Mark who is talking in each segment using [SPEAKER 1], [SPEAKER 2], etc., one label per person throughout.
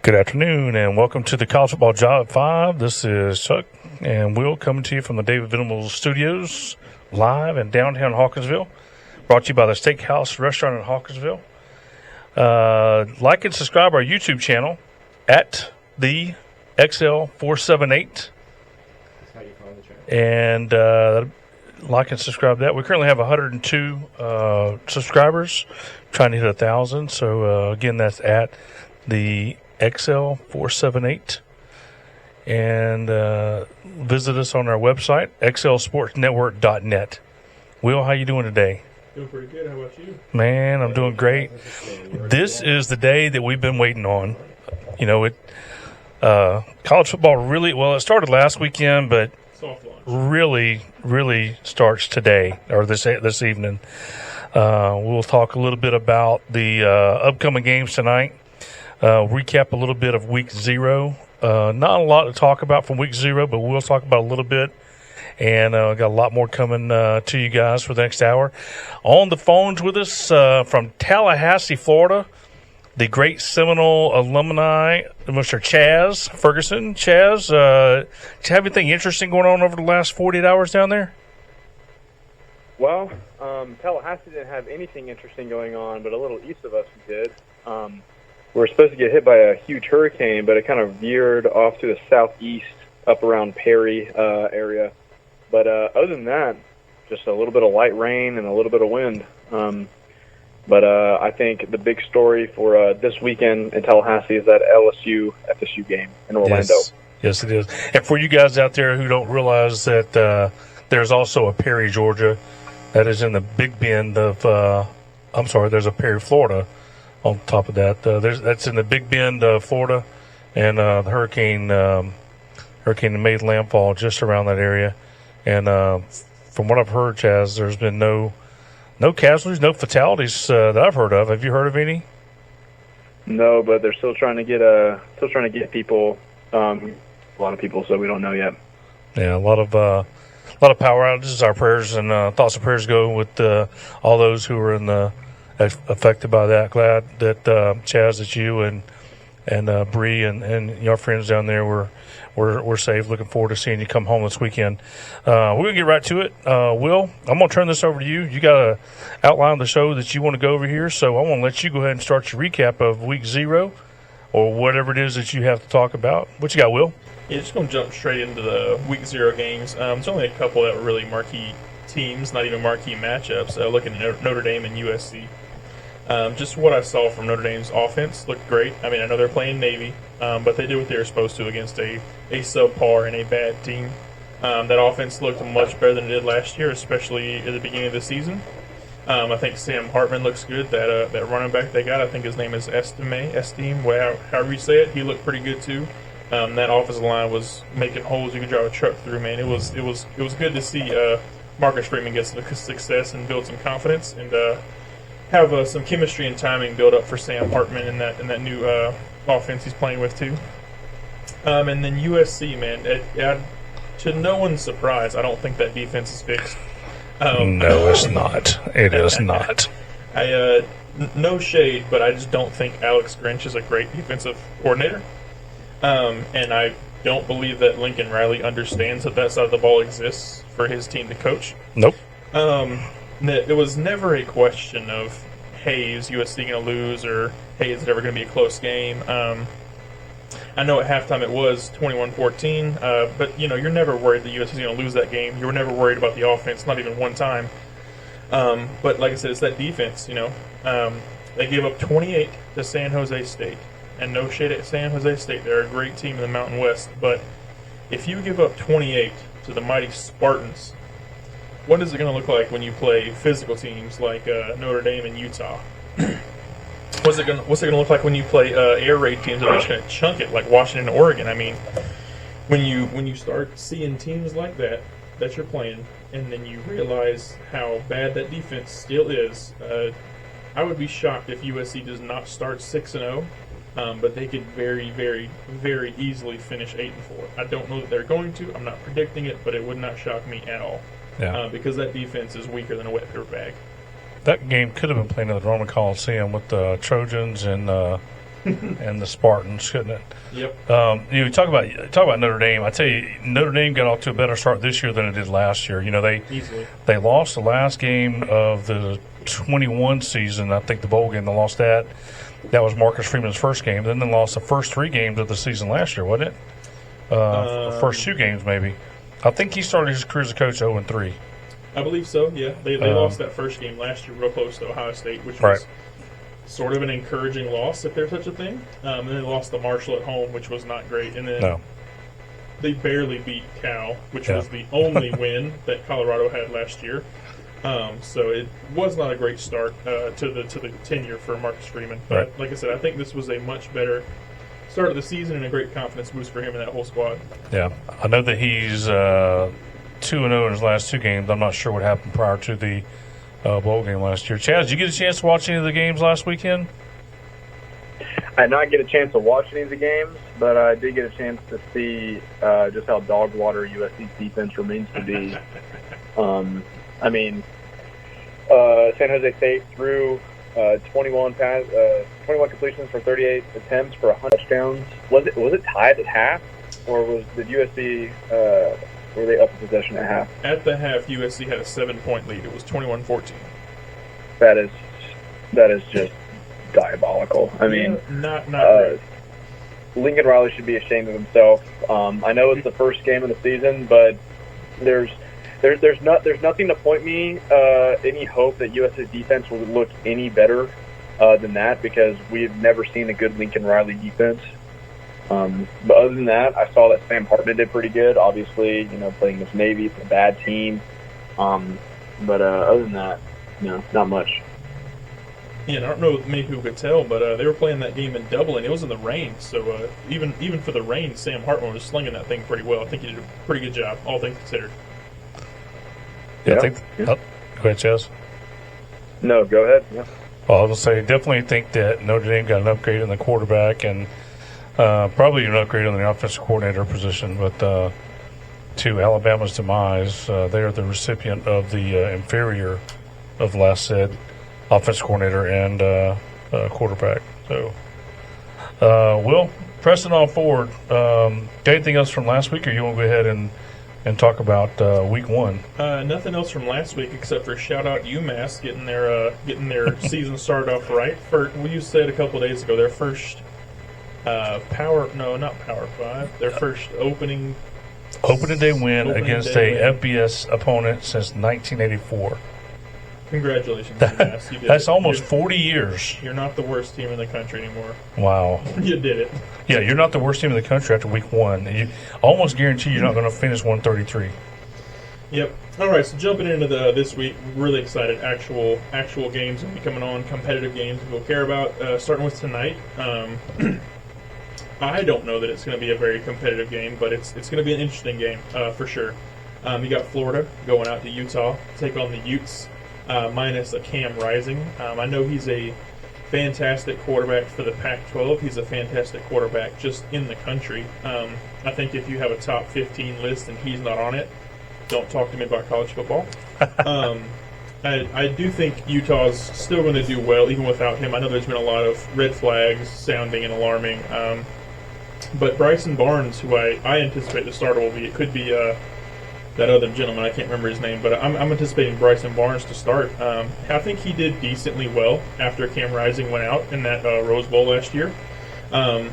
[SPEAKER 1] Good afternoon, and welcome to the College Football Job at 5. This is Chuck and Will coming to you from the David Venables Studios, live in downtown Hawkinsville, brought to you by the Steakhouse Restaurant in Hawkinsville. Like and subscribe our YouTube channel at the XL478.
[SPEAKER 2] That's how you find the channel.
[SPEAKER 1] And like and subscribe that. We currently have 102 subscribers, trying to hit 1,000. So, again, that's at the XL478. And visit us on our website, xlsportsnetwork.net. Will, how you doing today?
[SPEAKER 2] Doing pretty good. How about you?
[SPEAKER 1] Man, I'm doing great. This is the day that we've been waiting on. You know, college football really, well, it started last weekend, but
[SPEAKER 2] Soft launch.
[SPEAKER 1] really starts today or this evening. We'll talk a little bit about the upcoming games tonight. Recap a little bit of week 0. Not a lot to talk about from week 0, but we'll talk about a little bit. And got a lot more coming to you guys for the next hour. On the phones with us from Tallahassee, Florida, the great Seminole alumni, Mr. Chaz Ferguson. Chaz, did you have anything interesting going on over the last 48 hours down there?
[SPEAKER 3] Well, Tallahassee didn't have anything interesting going on, but a little east of us we did. We were supposed to get hit by a huge hurricane, but it kind of veered off to the southeast up around Perry area. But other than that, just a little bit of light rain and a little bit of wind. But I think the big story for this weekend in Tallahassee is that LSU-FSU game in Orlando.
[SPEAKER 1] Yes, it is. And for you guys out there who don't realize that there's also a Perry, Georgia, that is in the Big Bend of there's a Perry, Florida on top of that. That's in the Big Bend of Florida, and the hurricane made landfall just around that area. And from what I've heard, Chaz, there's been no casualties, no fatalities that I've heard of. Have you heard of any?
[SPEAKER 3] No, but they're still trying to get people, a lot of people, so we don't know yet.
[SPEAKER 1] Yeah, a lot of power outages. Our prayers and thoughts and prayers go with all those who were affected by that. Glad that Chaz, that you and Bree and your friends down there were safe. Looking forward to seeing you come home this weekend. We're going to get right to it. Will, I'm going to turn this over to you. You got to outline the show that you want to go over here, so I want to let you go ahead and start your recap of week 0 or whatever it is that you have to talk about. What you got, Will?
[SPEAKER 2] Yeah, just going to jump straight into the week 0 games. There's only a couple that were really marquee teams, not even marquee matchups. Looking at Notre Dame and USC. Just what I saw from Notre Dame's offense looked great. I mean, I know they're playing Navy, but they did what they were supposed to against a subpar and a bad team. That offense looked much better than it did last year, especially at the beginning of the season. I think Sam Hartman looks good. That running back they got, I think his name is Estime, however you say it, he looked pretty good too. That offensive line was making holes you could drive a truck through. Man, it was good to see Marcus Freeman get some success and build some confidence and have some chemistry and timing build up for Sam Hartman in that new offense he's playing with too. And then USC, man, to no one's surprise, I don't think that defense is fixed.
[SPEAKER 1] No, it's not. It is not.
[SPEAKER 2] No shade, but I just don't think Alex Grinch is a great defensive coordinator. And I don't believe that Lincoln Riley understands that side of the ball exists for his team to coach.
[SPEAKER 1] Nope.
[SPEAKER 2] It was never a question of, hey, is USC going to lose, or hey, is it ever going to be a close game? I know at halftime it was 21-14, but you're never worried that USC is going to lose that game. You were never worried about the offense, not even one time. But like I said, it's that defense. They gave up 28 to San Jose State, and no shade at San Jose State. They're a great team in the Mountain West, but if you give up 28 to the mighty Spartans, what is it going to look like when you play physical teams like Notre Dame and Utah? What's it going to look like when you play air raid teams that are just going to chunk it like Washington and Oregon? I mean, when you start seeing teams like that you're playing, and then you realize how bad that defense still is, I would be shocked if USC does not start 6-0. But they could very, very, very easily finish 8-4. I don't know that they're going to. I'm not predicting it, but it would not shock me at all.
[SPEAKER 1] Yeah.
[SPEAKER 2] Because that defense is weaker than a wet paper bag.
[SPEAKER 1] That game could have been played at the Roman Coliseum with the Trojans and and the Spartans, couldn't it?
[SPEAKER 2] Yep.
[SPEAKER 1] You talk about Notre Dame. I tell you, Notre Dame got off to a better start this year than it did last year.
[SPEAKER 2] Easily.
[SPEAKER 1] They lost the last game of the 21 season. I think the bowl game they lost that. That was Marcus Freeman's first game. Then they lost the first 3 games of the season last year, wasn't it? First 2 games maybe. I think he started his career as a coach 0-3.
[SPEAKER 2] I believe so. Yeah, they lost that first game last year, real close to Ohio State, which was sort of an encouraging loss, if there's such a thing. And then they lost to Marshall at home, which was not great. And then they barely beat Cal, which was the only win that Colorado had last year. So it was not a great start to the tenure for Marcus Freeman. But like I said, I think this was a much better start of the season and a great confidence boost for him and that whole squad.
[SPEAKER 1] Yeah, I know that he's 2-0 in his last 2 games. I'm not sure what happened prior to the bowl game last year. Chaz, did you get a chance to watch any of the games last weekend?
[SPEAKER 3] I did not get a chance to watch any of the games, but I did get a chance to see just how dog water USC's defense remains to be. I mean, San Jose State threw 21 completions for 38 attempts for 100 touchdowns. Was it tied at half, or did USC were they up in possession at half?
[SPEAKER 2] At the half, USC had a 7-point lead. It was 21-14.
[SPEAKER 3] That is just diabolical. I mean,
[SPEAKER 2] not great.
[SPEAKER 3] Lincoln Riley should be ashamed of himself. I know it's the first game of the season, but there's nothing to point me any hope that USC's defense will look any better than that, because we've never seen a good Lincoln Riley defense. But other than that, I saw that Sam Hartman did pretty good. Obviously, playing against Navy, it's a bad team. But other than that, not much.
[SPEAKER 2] Yeah, I don't know many people could tell, but they were playing that game in Dublin. It was in the rain, so even for the rain, Sam Hartman was slinging that thing pretty well. I think he did a pretty good job, all things considered.
[SPEAKER 1] Yeah, I think. Go ahead, Chaz.
[SPEAKER 3] No, go ahead. Yeah.
[SPEAKER 1] Well, I was going to say, definitely think that Notre Dame got an upgrade in the quarterback and probably an upgrade on the offensive coordinator position. But to Alabama's demise, they are the recipient of the inferior of the last said offensive coordinator and quarterback. So, Will, pressing on forward, got anything else from last week, or you want to go ahead and talk about week 1?
[SPEAKER 2] Nothing else from last week except for shout out UMass getting their season started off right. You said a couple of days ago their first not Power 5, their first opening
[SPEAKER 1] day win against a FBS opponent since 1984.
[SPEAKER 2] Congratulations, UMass. You did
[SPEAKER 1] That's
[SPEAKER 2] it.
[SPEAKER 1] almost 40 years.
[SPEAKER 2] You're not the worst team in the country anymore.
[SPEAKER 1] Wow.
[SPEAKER 2] You did it.
[SPEAKER 1] Yeah, you're not the worst team in the country after week 1. You almost guarantee you're not going to finish 133.
[SPEAKER 2] Yep. All right, so jumping into this week, really excited. Actual games will be coming on, competitive games we'll care about. Starting with tonight. I don't know that it's going to be a very competitive game, but it's going to be an interesting game for sure. You got Florida going out to Utah, take on the Utes, minus a Cam Rising. I know he's a fantastic quarterback for the Pac-12. He's a fantastic quarterback just in the country. I think if you have a top 15 list and he's not on it, don't talk to me about college football. I do think Utah's still going to do well even without him. I know there's been a lot of red flags sounding and alarming. But Bryson Barnes, who I anticipate the starter will be, it could be that other gentleman, I can't remember his name, but I'm anticipating Bryson Barnes to start. I think he did decently well after Cam Rising went out in that Rose Bowl last year. I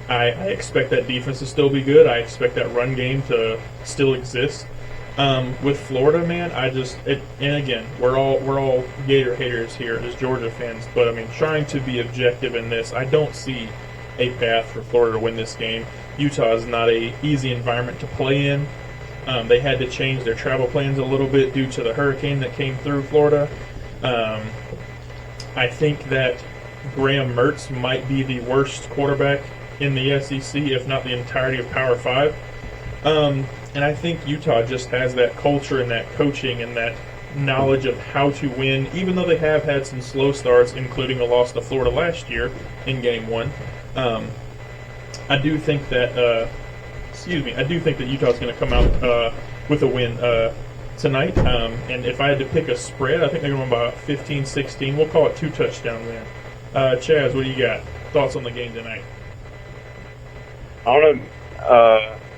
[SPEAKER 2] expect that defense to still be good. I expect that run game to still exist. With Florida, man, and again, we're all Gator haters here as Georgia fans, but I mean, trying to be objective in this, I don't see a path for Florida to win this game. Utah is not a easy environment to play in. They had to change their travel plans a little bit due to the hurricane that came through Florida. I think that Graham Mertz might be the worst quarterback in the SEC, if not the entirety of Power 5. And I think Utah just has that culture and that coaching and that knowledge of how to win, even though they have had some slow starts, including a loss to Florida last year in Game 1. I do think that Utah's going to come out with a win tonight. And if I had to pick a spread, I think they're going to win about 15-16. We'll call it 2 touchdowns win. Chaz, what do you got? Thoughts on the game tonight?
[SPEAKER 3] I don't know.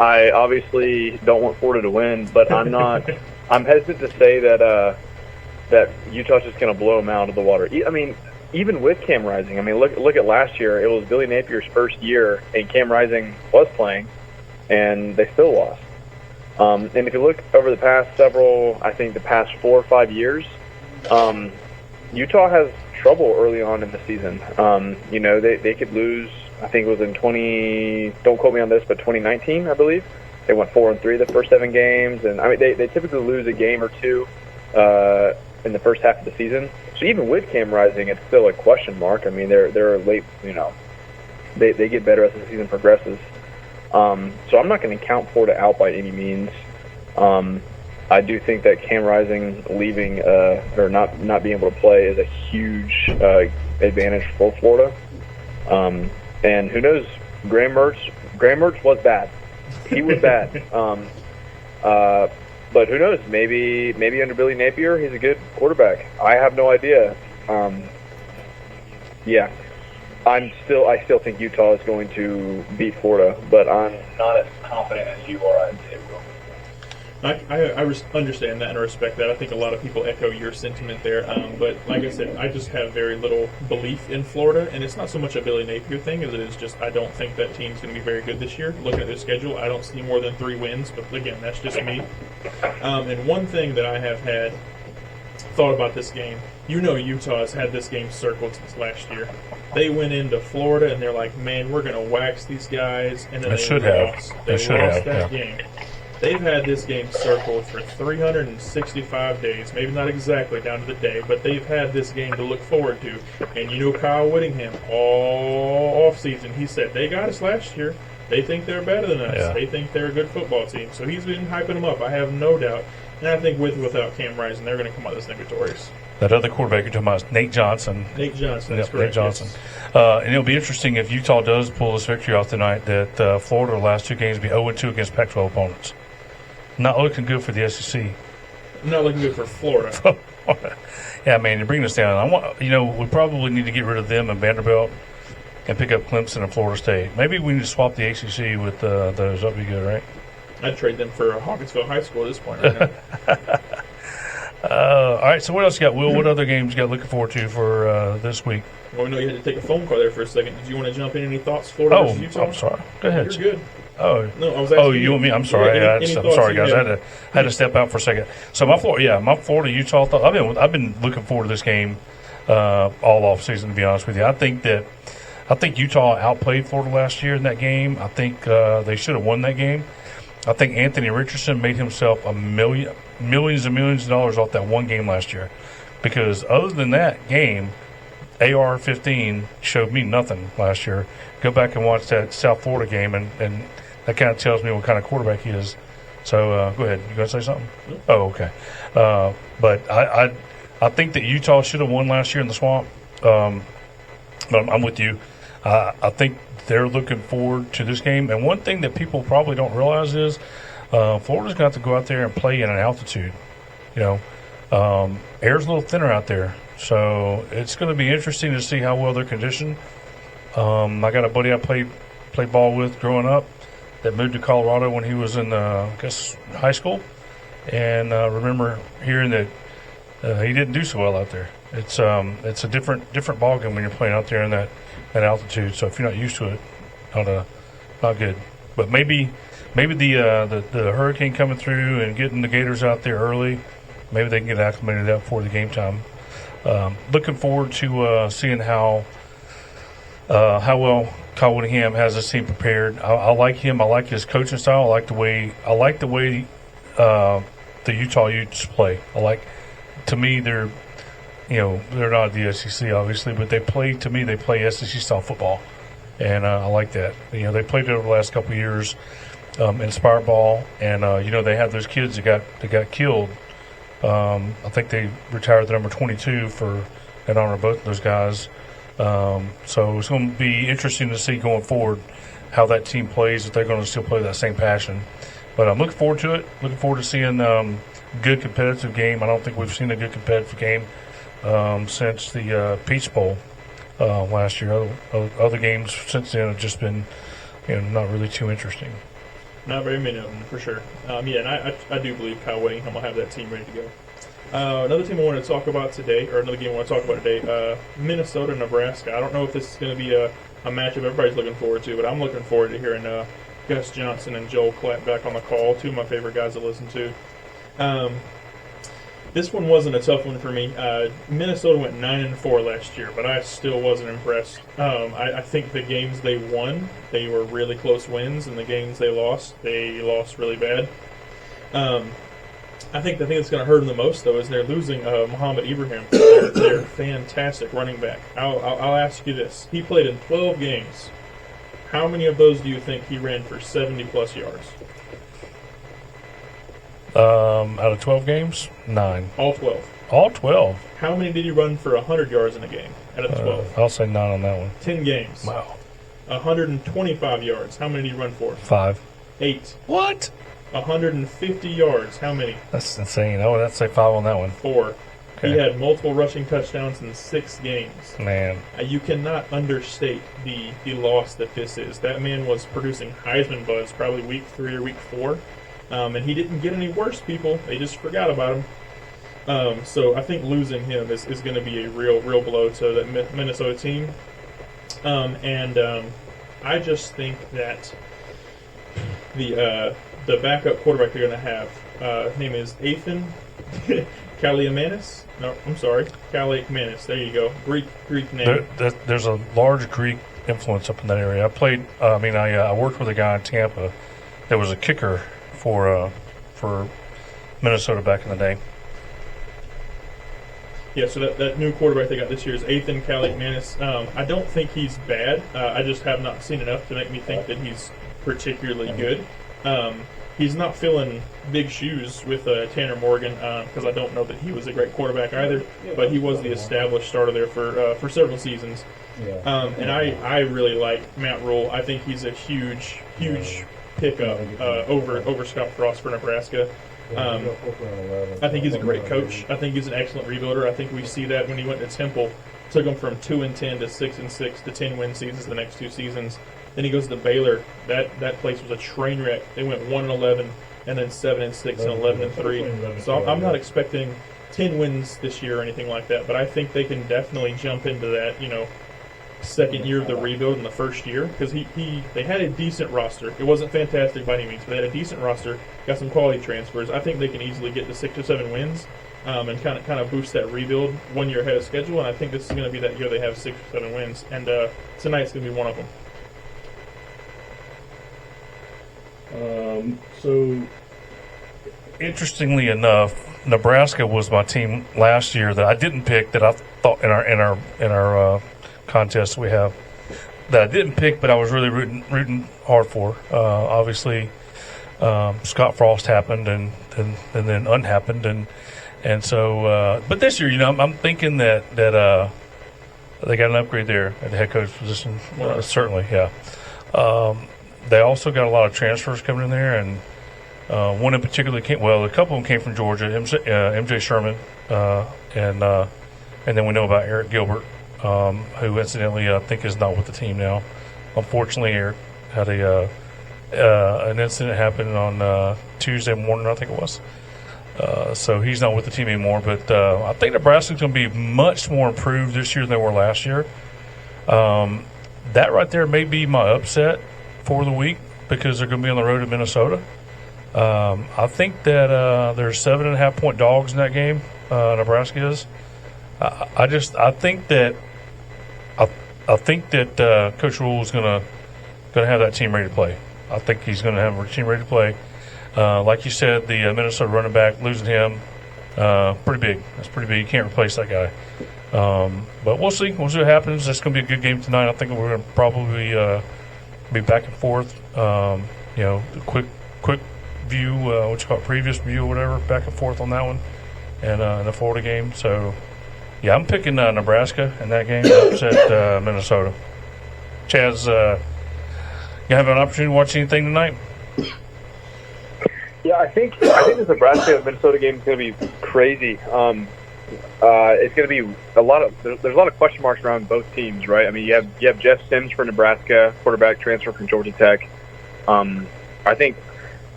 [SPEAKER 3] I obviously don't want Florida to win, but I'm not. I'm hesitant to say that Utah's just going to blow them out of the water. I mean, even with Cam Rising, I mean, look at last year. It was Billy Napier's first year, and Cam Rising was playing, and they still lost. And if you look over the past the past 4 or 5 years, Utah has trouble early on in the season. They could lose. I think it was in don't quote me on this, but 2019, I believe. They went 4-3 the first 7 games, and I mean they typically lose a game or two in the first half of the season. So even with Cam Rising, it's still a question mark. I mean they're late. They get better as the season progresses. So I'm not going to count Florida out by any means. I do think that Cam Rising leaving or not being able to play is a huge advantage for Florida. And who knows? Graham Mertz was bad. He was bad. But who knows? Maybe under Billy Napier, he's a good quarterback. I have no idea. Yeah, I still think Utah is going to beat Florida, but I'm not as confident as you are. I'd say it will.
[SPEAKER 2] I understand that and respect that. I think a lot of people echo your sentiment there. But like I said, I just have very little belief in Florida, and it's not so much a Billy Napier thing as it is just I don't think that team's going to be very good this year. Looking at their schedule, I don't see more than 3 wins, but again, that's just me. And one thing that I have had thought about this game, Utah has had this game circled since last year. They went into Florida and they're like, man, we're going to wax these guys, and then they lost. They lost that game. They've had this game circled for 365 days, maybe not exactly down to the day, but they've had this game to look forward to. And Kyle Whittingham, all offseason, he said, they got us last year. They think they're better than us. Yeah. They think they're a good football team. So he's been hyping them up, I have no doubt. And I think without Cam Rising, they're going to come out this thing victorious.
[SPEAKER 1] That other quarterback you're talking about is Nate Johnson.
[SPEAKER 2] That's correct.
[SPEAKER 1] Nate Johnson.
[SPEAKER 2] Yes.
[SPEAKER 1] And it'll be interesting if Utah does pull this victory off tonight that Florida, the last 2 games, be 0-2 against Pac-12 opponents. Not looking good for the SEC.
[SPEAKER 2] Not looking good for Florida.
[SPEAKER 1] Yeah, man, to bring this down, we probably need to get rid of them and Vanderbilt and pick up Clemson and Florida State. Maybe we need to swap the ACC with those. That'd be good, right?
[SPEAKER 2] I'd trade them for Hawkinsville High School at this point right now.
[SPEAKER 1] All right, so what else you got, Will? What other games you got looking forward to for this week?
[SPEAKER 2] Well, we know you had to take a phone call there for a second. Did you want to jump in? Any thoughts, Florida versus Utah?
[SPEAKER 1] I'm sorry. Go ahead.
[SPEAKER 2] You're good.
[SPEAKER 1] Oh,
[SPEAKER 2] no, I was asking
[SPEAKER 1] you want me? I'm sorry. I'm sorry, guys. I had to step out for a second. So my Florida Utah thought. I've been looking forward to this game all off season. To be honest with you, I think Utah outplayed Florida last year in that game. I think they should have won that game. I think Anthony Richardson made himself millions and millions of dollars off that one game last year, because other than that game, AR-15 showed me nothing last year. Go back and watch that South Florida game, and that kind of tells me what kind of quarterback he is. So go ahead. You going to say something? Oh, okay. But I think that Utah should have won last year in the Swamp. But I'm with you. I think they're looking forward to this game. And one thing that people probably don't realize is Florida's got to go out there and play in an altitude. Air's a little thinner out there. So it's going to be interesting to see how well they're conditioned. I got a buddy I played ball with growing up that moved to Colorado when he was in, high school. And remember hearing that he didn't do so well out there. It's a different ballgame when you're playing out there in that altitude. So if you're not used to it, not good. But maybe the hurricane coming through and getting the Gators out there early, maybe they can get acclimated to that before the game time. Looking forward to seeing how well Kyle Whittingham has his team prepared. I like him. I like his coaching style. I like the way the Utah Utes play. To me, they're not the SEC obviously, but they play SEC style football, and I like that. They played it over the last couple of years, Inspired Ball, and they have those kids that got killed. I think they retired the number 22 in honor of both of those guys. So it's going to be interesting to see going forward how that team plays, if they're going to still play that same passion. But I'm looking forward to it. Looking forward to seeing good competitive game. I don't think we've seen a good competitive game since the Peach Bowl last year. Other games since then have just been, not really too interesting.
[SPEAKER 2] Not very many of them, for sure. And I do believe Kyle Whittingham will have that team ready to go. Another team I want to talk about today, or another game I want to talk about today, Minnesota, Nebraska. I don't know if this is going to be a matchup everybody's looking forward to, but I'm looking forward to hearing Gus Johnson and Joel Klatt back on the call, two of my favorite guys to listen to. This one wasn't a tough one for me. Minnesota went 9-4 last year, but I still wasn't impressed. I think the games they won, they were really close wins, and the games they lost really bad. I think the thing that's going to hurt them the most, though, is they're losing Muhammad Ibrahim. They're fantastic running back. I'll ask you this: he played in 12 games. How many of those do you think he ran for 70-plus yards?
[SPEAKER 1] Out of 12 games, 9.
[SPEAKER 2] All 12.
[SPEAKER 1] All 12.
[SPEAKER 2] How many did he run for 100 yards in a game out of the 12?
[SPEAKER 1] I'll say 9 on that one.
[SPEAKER 2] 10 games.
[SPEAKER 1] Wow.
[SPEAKER 2] 125 yards. How many did he run for?
[SPEAKER 1] 5.
[SPEAKER 2] 8.
[SPEAKER 1] What?
[SPEAKER 2] 150 yards. How many?
[SPEAKER 1] That's insane. I would have to say 5 on that one.
[SPEAKER 2] 4.
[SPEAKER 1] Okay.
[SPEAKER 2] He had multiple rushing touchdowns in 6 games.
[SPEAKER 1] Man.
[SPEAKER 2] You cannot understate the loss that this is. That man was producing Heisman buzz probably week 3 or week 4. And he didn't get any worse, people. They just forgot about him. So I think losing him is going to be a real blow to the Minnesota team. I just think that the backup quarterback they're going to have, his name is Ethan Kaliakmanis. No, I'm sorry, Kaliakmanis. There you go. Greek name.
[SPEAKER 1] There's a large Greek influence up in that area. I worked with a guy in Tampa that was a kicker for Minnesota back in the day.
[SPEAKER 2] Yeah, so that new quarterback they got this year is Ethan Kaliakmanis. I don't think he's bad. I just have not seen enough to make me think that he's particularly good. He's not filling big shoes with Tanner Morgan because I don't know that he was a great quarterback either, but he was the established starter there for several seasons. And I really like Matt Rule. I think he's a huge pickup over Scott Frost for Nebraska. I think he's a great coach. I think he's an excellent rebuilder. I think we see that when he went to Temple, took him from 2-10 to 6-6 to 10-win seasons the next 2 seasons. Then he goes to Baylor. That place was a train wreck. They went 1-11 and then 7-6 and 11-3. So I'm not expecting 10 wins this year or anything like that. But I think they can definitely jump into that, second year of the rebuild in the first year because they had a decent roster. It wasn't fantastic by any means, but they had a decent roster. Got some quality transfers. I think they can easily get to 6 or 7 wins and kind of boost that rebuild 1 year ahead of schedule. And I think this is going to be that year they have 6 or 7 wins. And tonight's going to be one of them.
[SPEAKER 1] So, interestingly enough, Nebraska was my team last year that I didn't pick. That I thought in our contest we have that I didn't pick, but I was really rooting hard for. Obviously, Scott Frost happened, and then unhappened, and so. But this year, I'm thinking that they got an upgrade there at the head coach position. Certainly, yeah. They also got a lot of transfers coming in there, and one in particular a couple of them came from Georgia, MJ Sherman, and then we know about Eric Gilbert, who incidentally I think is not with the team now. Unfortunately, Eric had an incident happen on Tuesday morning, I think it was. So he's not with the team anymore. But I think Nebraska's going to be much more improved this year than they were last year. That right there may be my upset for the week because they're going to be on the road to Minnesota. I think that there's 7.5-point dogs in that game. Nebraska is. I think that Coach Rule is going to have that team ready to play. I think he's going to have a team ready to play. Like you said, the Minnesota running back, losing him, pretty big. That's pretty big. You can't replace that guy. But we'll see. We'll see what happens. It's going to be a good game tonight. I think we're going to probably be back and forth. Quick view, what you call it, previous view or whatever, back and forth on that one, and the Florida game. So, yeah, I'm picking Nebraska in that game. Upset Minnesota. Chaz, you have an opportunity to watch anything tonight?
[SPEAKER 3] Yeah, I think this Nebraska Minnesota game is going to be crazy. it's going to be a lot of there's a lot of question marks around both teams, right? I mean, you have Jeff Sims for Nebraska, quarterback transfer from Georgia Tech. I think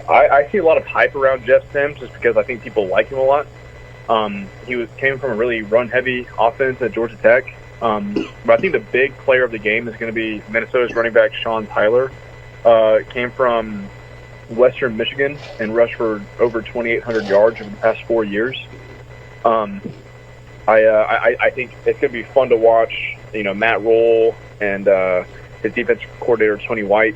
[SPEAKER 3] I see a lot of hype around Jeff Sims just because I think people like him a lot. He came from a really run-heavy offense at Georgia Tech. But I think the big player of the game is going to be Minnesota's running back Sean Tyler. Came from Western Michigan and rushed for over 2,800 yards over the past 4 years. I think it's going to be fun to watch. You know, Matt Rule and his defensive coordinator Tony White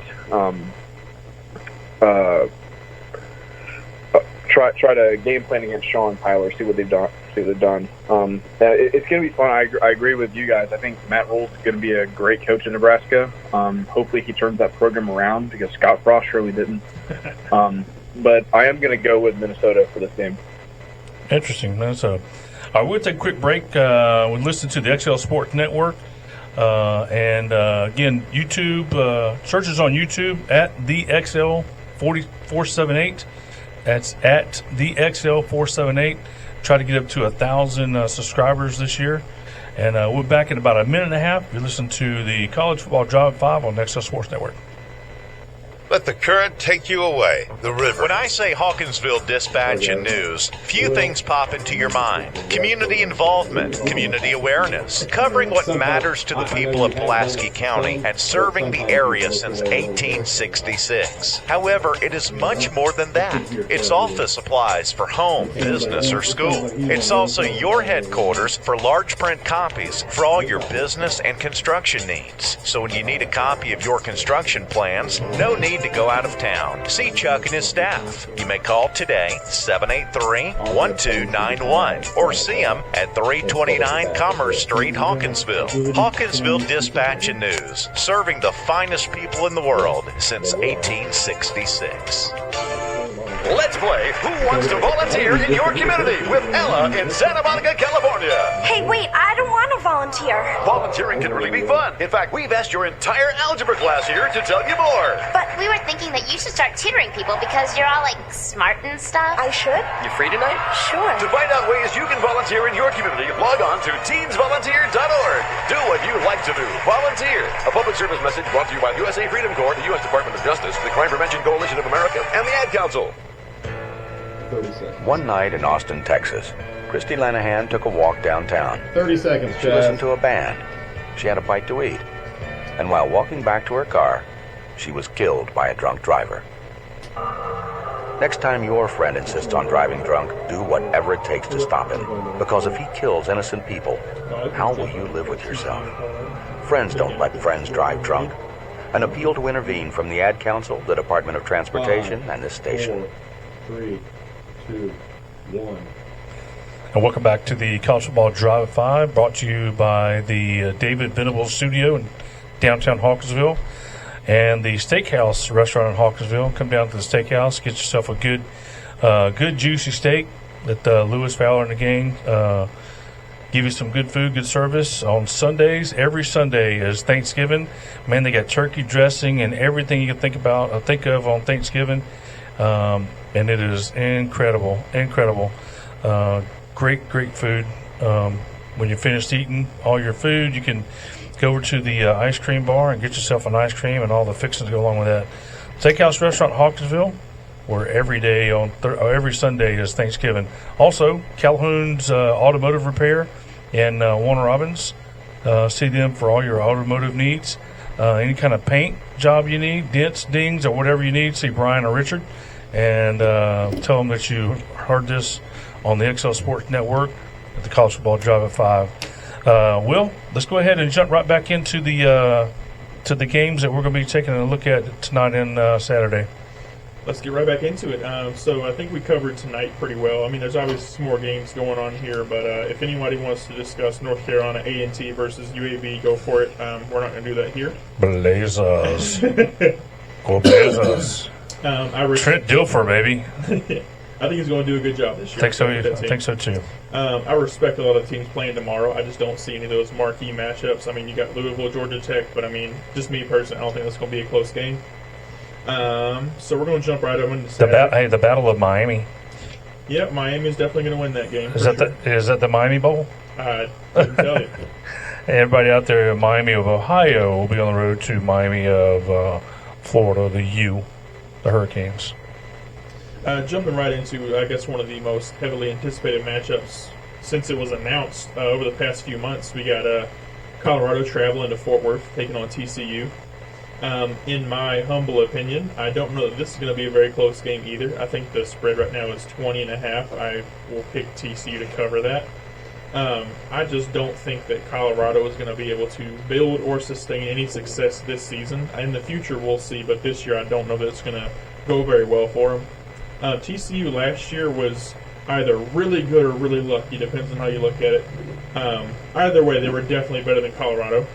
[SPEAKER 3] try to game plan against Sean Tyler, see what they've done. It's going to be fun. I agree with you guys. I think Matt Rule's going to be a great coach in Nebraska. Hopefully he turns that program around because Scott Frost surely didn't. But I am going to go with Minnesota for this game.
[SPEAKER 1] Interesting, Minnesota. I will take a quick break. We listen to the XL Sports Network. And again, YouTube, searches on YouTube at the XL478. That's at the XL478. Try to get up to 1,000 subscribers this year. And we're back in about a minute and a half. You listen to the College Football Drive 5 on the XL Sports Network.
[SPEAKER 4] Let the current take you away. The river.
[SPEAKER 5] When I say Hawkinsville Dispatch and News, few things pop into your mind. Community involvement, community awareness, covering what matters to the people of Pulaski County and serving the area since 1866. However, it is much more than that. It's office supplies for home, business, or school. It's also your headquarters for large print copies for all your business and construction needs. So when you need a copy of your construction plans, no need to go out of town. See Chuck and his staff. You may call today, 783-1291, or see them at 329 Commerce Street, Hawkinsville. Hawkinsville Dispatch and News, serving the finest people in the world since 1866.
[SPEAKER 6] Let's play Who Wants to Volunteer in Your Community with Ella in Santa Monica, California.
[SPEAKER 7] Hey, wait, I don't want to volunteer.
[SPEAKER 6] Volunteering can really be fun. In fact, we've asked your entire algebra class here to tell you more.
[SPEAKER 8] But we were thinking that you should start tutoring people because you're all like smart and stuff.
[SPEAKER 7] I should?
[SPEAKER 6] You free tonight?
[SPEAKER 7] Sure.
[SPEAKER 6] To find out ways you can volunteer in your community, log on to teensvolunteer.org. Do what you like to do. Volunteer. A public service message brought to you by the USA Freedom Corps, the U.S. Department of Justice, the Crime Prevention Coalition of America, and the Ad Council.
[SPEAKER 9] One night in Austin, Texas, Christy Lanahan took a walk downtown.
[SPEAKER 10] 30 seconds,
[SPEAKER 9] She listened to a band. She had a bite to eat. And while walking back to her car, she was killed by a drunk driver. Next time your friend insists on driving drunk, do whatever it takes to stop him. Because if he kills innocent people, how will you live with yourself? Friends don't let friends drive drunk. An appeal to intervene from the Ad Council, the Department of Transportation, and this station.
[SPEAKER 10] 3, 2, 1.
[SPEAKER 1] And welcome back to the College Football Drive 5, brought to you by the David Venables Studio in downtown Hawkinsville and the Steakhouse restaurant in Hawkinsville. Come down to the Steakhouse, get yourself a good juicy steak that Lewis Fowler and the gang give you some good food, good service on Sundays. Every Sunday is Thanksgiving. Man, they got turkey dressing and everything you can think of on Thanksgiving. And it is incredible. Great food. When you're finished eating all your food, you can go over to the ice cream bar and get yourself an ice cream and all the fixings to go along with that. Steakhouse Restaurant Hawkinsville, where every day every Sunday is Thanksgiving. Also, Calhoun's Automotive Repair in Warner Robins. See them for all your automotive needs. Any kind of paint job you need, dents, dings, or whatever you need, see Brian or Richard. And tell them that you heard this on the XL Sports Network at the College Football Drive at 5. Will, let's go ahead and jump right back into the games that we're going to be taking a look at tonight and Saturday.
[SPEAKER 2] Let's get right back into it. So I think we covered tonight pretty well. I mean, there's obviously some more games going on here, but if anybody wants to discuss North Carolina A&T versus UAB, go for it. We're not going to do that here.
[SPEAKER 1] Blazers. Go Blazers. Trent Dilfer, baby.
[SPEAKER 2] I think he's going to do a good job this year.
[SPEAKER 1] I think so too.
[SPEAKER 2] I respect a lot of teams playing tomorrow. I just don't see any of those marquee matchups. I mean, you got Louisville, Georgia Tech, but I mean, just me personally, I don't think that's going to be a close game. So we're going to jump right over into
[SPEAKER 1] the Battle of Miami.
[SPEAKER 2] Yep, Miami's definitely going to win that game.
[SPEAKER 1] Is that the Miami Bowl?
[SPEAKER 2] I couldn't tell you.
[SPEAKER 1] Everybody out there in Miami of Ohio will be on the road to Miami of Florida, the Hurricanes.
[SPEAKER 2] Jumping right into, I guess, one of the most heavily anticipated matchups since it was announced over the past few months. We got Colorado traveling to Fort Worth, taking on TCU. In my humble opinion, I don't know that this is going to be a very close game either. I think the spread right now is 20.5. I will pick TCU to cover that. I just don't think that Colorado is going to be able to build or sustain any success this season. In the future, we'll see, but this year I don't know that it's going to go very well for them. TCU last year was either really good or really lucky, depends on how you look at it. Either way, they were definitely better than Colorado.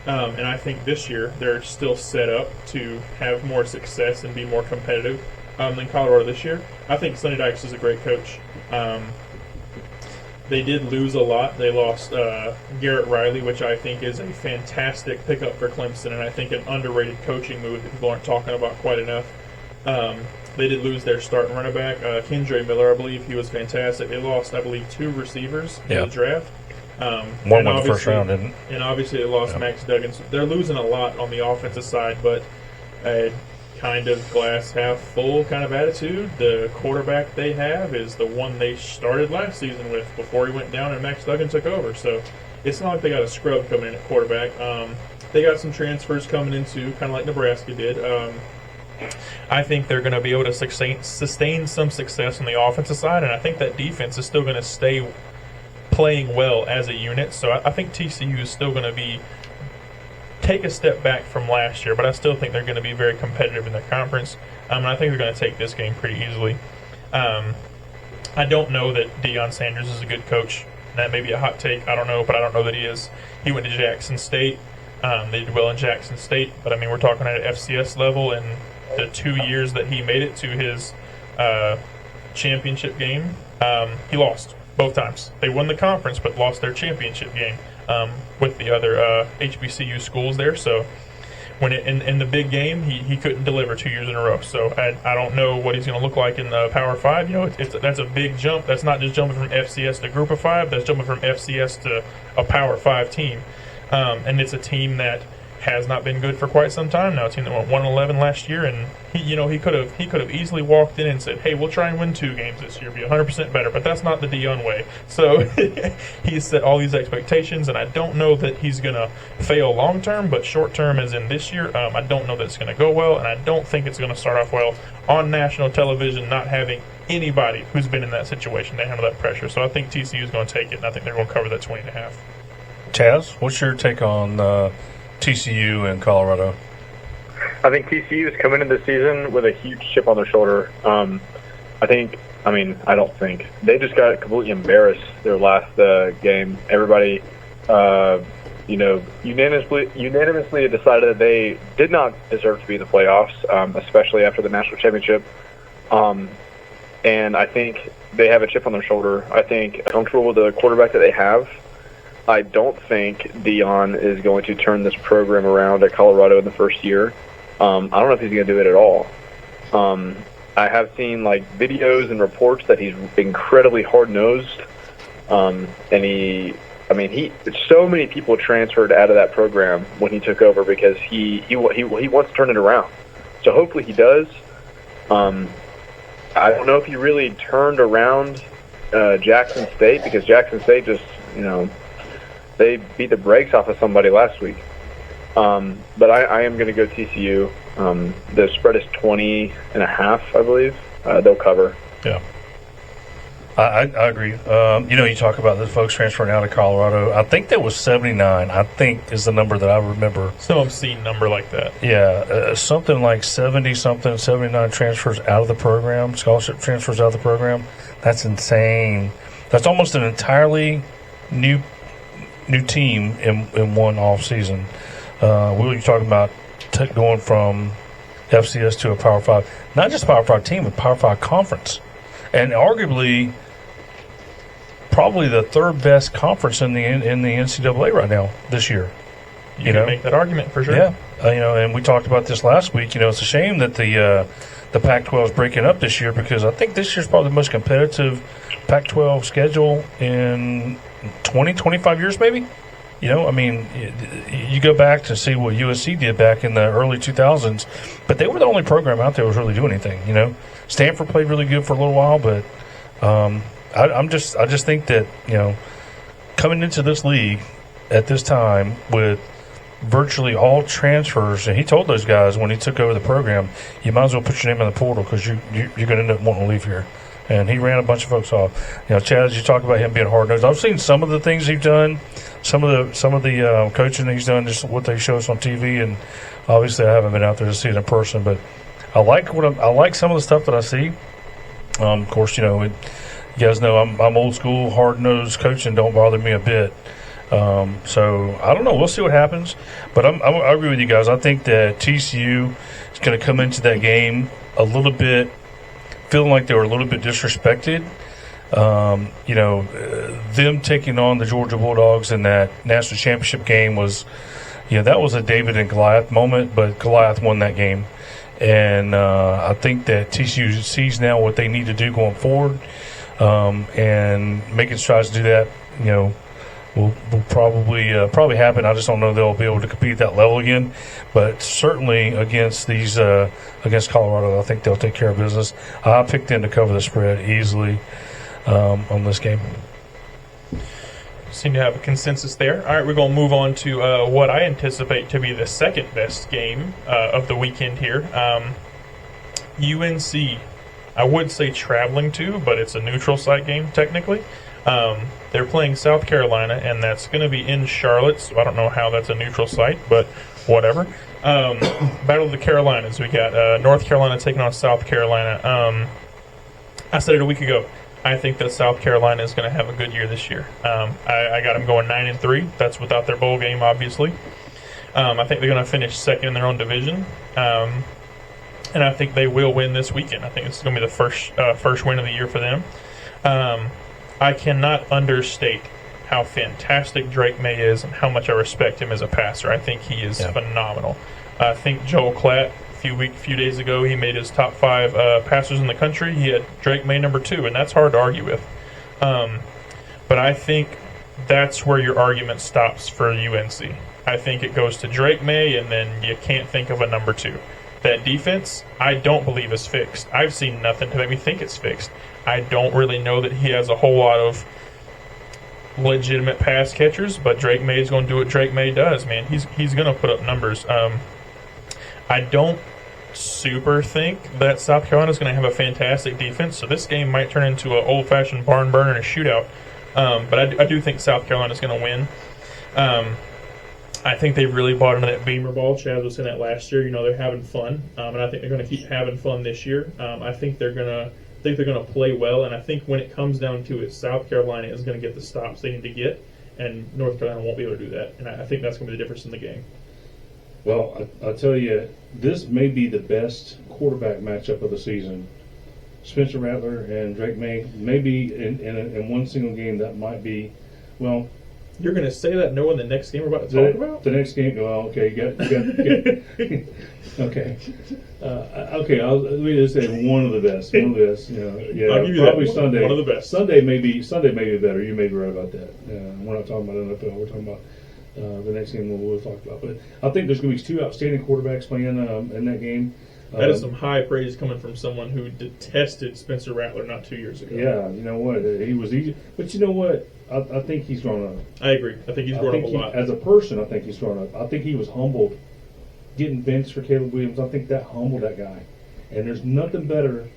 [SPEAKER 2] And I think this year they're still set up to have more success and be more competitive than Colorado this year. I think Sonny Dykes is a great coach. They did lose a lot. They lost Garrett Riley, which I think is a fantastic pickup for Clemson, and I think an underrated coaching move that people aren't talking about quite enough. They did lose their starting running back, Kendre Miller, I believe. He was fantastic. They lost, I believe, 2 receivers in the draft.
[SPEAKER 1] One went the first round, didn't it?
[SPEAKER 2] And obviously they lost Max Duggan. So they're losing a lot on the offensive side, but a kind of glass half full kind of attitude. The quarterback they have is the one they started last season with before he went down and Max Duggan took over. So it's not like they got a scrub coming in at quarterback. They got some transfers coming in too, kind of like Nebraska did. I think they're going to be able to sustain some success on the offensive side, and I think that defense is still going to stay playing well as a unit. So I think TCU is still going to take a step back from last year, but I still think they're going to be very competitive in their conference. And I think they're going to take this game pretty easily. I don't know that Deion Sanders is a good coach. That may be a hot take. I don't know, but I don't know that he is. He went to Jackson State. They did well in Jackson State, but I mean, we're talking at an FCS level, and the 2 years that he made it to his championship game, he lost both times. They won the conference, but lost their championship game with the other HBCU schools there. So when in the big game, he couldn't deliver 2 years in a row. So I don't know what he's going to look like in the Power 5. You know, that's a big jump. That's not just jumping from FCS to Group of 5. That's jumping from FCS to a Power 5 team. And it's a team that has not been good for quite some time now. A team that went 1-11 last year, and he could have easily walked in and said, "Hey, we'll try and win 2 games this year, be 100% better." But that's not the Deion way. So he's set all these expectations, and I don't know that he's going to fail long term, but short term, as in this year, I don't know that it's going to go well, and I don't think it's going to start off well on national television, not having anybody who's been in that situation to handle that pressure. So I think TCU is going to take it, and I think they're going to cover that 20.5.
[SPEAKER 1] Chaz, what's your take on TCU and Colorado?
[SPEAKER 3] I think TCU is coming into the season with a huge chip on their shoulder. I don't think. They just got completely embarrassed their last game. Everybody, unanimously decided that they did not deserve to be in the playoffs, especially after the national championship. And I think they have a chip on their shoulder. I think comfortable with the quarterback that they have. I don't think Deion is going to turn this program around at Colorado in the first year. I don't know if he's going to do it at all. I have seen videos and reports that he's incredibly hard-nosed, and so many people transferred out of that program when he took over because he wants to turn it around. So hopefully he does. I don't know if he really turned around Jackson State, because Jackson State just they beat the brakes off of somebody last week. But I am going to go TCU. The spread is 20.5, I believe. They'll cover.
[SPEAKER 1] Yeah. I agree. You talk about the folks transferring out of Colorado. I think that was 79, I think, is the number that I remember.
[SPEAKER 2] Some obscene number like that.
[SPEAKER 1] Yeah. Something like 70-something, 79 transfers out of the program, scholarship transfers out of the program. That's insane. That's almost an entirely new team in one off season. We were talking about going from FCS to a Power 5, not just Power 5 team, but Power 5 conference, and arguably probably the third best conference in the NCAA right now this year.
[SPEAKER 2] You can make that argument for sure.
[SPEAKER 1] Yeah, and we talked about this last week. It's a shame that the Pac-12 is breaking up this year, because I think this year's probably the most competitive Pac-12 schedule in 20, 25 years, maybe. You go back to see what USC did back in the early 2000s, but they were the only program out there that was really doing anything. Stanford played really good for a little while, but I just think that coming into this league at this time with virtually all transfers, and he told those guys when he took over the program, you might as well put your name in the portal, because you're going to end up wanting to leave here. And he ran a bunch of folks off. Chad, as you talk about him being hard nosed, I've seen some of the things he's done, some of the coaching he's done, just what they show us on TV, and obviously I haven't been out there to see it in person, but I like some of the stuff that I see. Of course, you guys know I'm old school, hard nosed coaching don't bother me a bit. So I don't know. We'll see what happens. But I agree with you guys. I think that TCU is going to come into that game a little bit feeling like they were a little bit disrespected. Them taking on the Georgia Bulldogs in that national championship game was, that was a David and Goliath moment, but Goliath won that game. And I think that TCU sees now what they need to do going forward, and making strides to do that, will probably happen. I just don't know they'll be able to compete at that level again. But certainly against against Colorado, I think they'll take care of business. I picked them to cover the spread easily on this game.
[SPEAKER 2] Seem to have a consensus there. All right, we're going to move on to what I anticipate to be the second best game of the weekend here. UNC, I would say traveling to, but it's a neutral site game technically. They're playing South Carolina, and that's going to be in Charlotte, so I don't know how that's a neutral site, but whatever. Battle of the Carolinas. We got North Carolina taking on South Carolina. I said it a week ago. I think that South Carolina is going to have a good year this year. I got them going 9-3. That's without their bowl game, obviously. I think they're going to finish second in their own division. And I think they will win this weekend. I think it's going to be the first win of the year for them. I cannot understate how fantastic Drake May is and how much I respect him as a passer. I think he is phenomenal. I think Joel Klatt, a few days ago, he made his top 5 passers in the country. He had Drake May number 2, and that's hard to argue with. But I think that's where your argument stops for UNC. I think it goes to Drake May, and then you can't think of a number 2. That defense, I don't believe is fixed. I've seen nothing to make me think it's fixed. I don't really know that he has a whole lot of legitimate pass catchers, but Drake May is going to do what Drake May does, man. He's going to put up numbers. I don't super think that South Carolina is going to have a fantastic defense, so this game might turn into an old-fashioned barn burner and a shootout. But I do think South Carolina is going to win. I think they really bought into that Beamer ball. Chad was saying that last year. They're having fun, and I think they're going to keep having fun this year. I think they're going to play well, and I think when it comes down to it, South Carolina is going to get the stops they need to get, and North Carolina won't be able to do that. And I think that's going to be the difference in the game.
[SPEAKER 10] Well, I'll tell you, this may be the best quarterback matchup of the season. Spencer Rattler and Drake May, maybe in one single game that might be, well...
[SPEAKER 2] You're going to say that knowing the next game we're about to talk about?
[SPEAKER 10] The next game, well, okay, you got okay. Okay, let me just say one of the best. I'll give you probably that. Sunday.
[SPEAKER 2] One of the best.
[SPEAKER 10] Sunday may be better. You may be right about that. We're not talking about NFL. We're talking about the next game we'll talk about. But I think there's going to be 2 outstanding quarterbacks playing in that game.
[SPEAKER 2] That is some high praise coming from someone who detested Spencer Rattler not 2 years ago.
[SPEAKER 10] Yeah, you know what? He was easy. But you know what? I think he's grown up.
[SPEAKER 2] I agree. I think he's grown up a lot.
[SPEAKER 10] As a person, I think he's grown up. I think he was humbled getting benched for Caleb Williams. I think that humbled that guy. And there's nothing better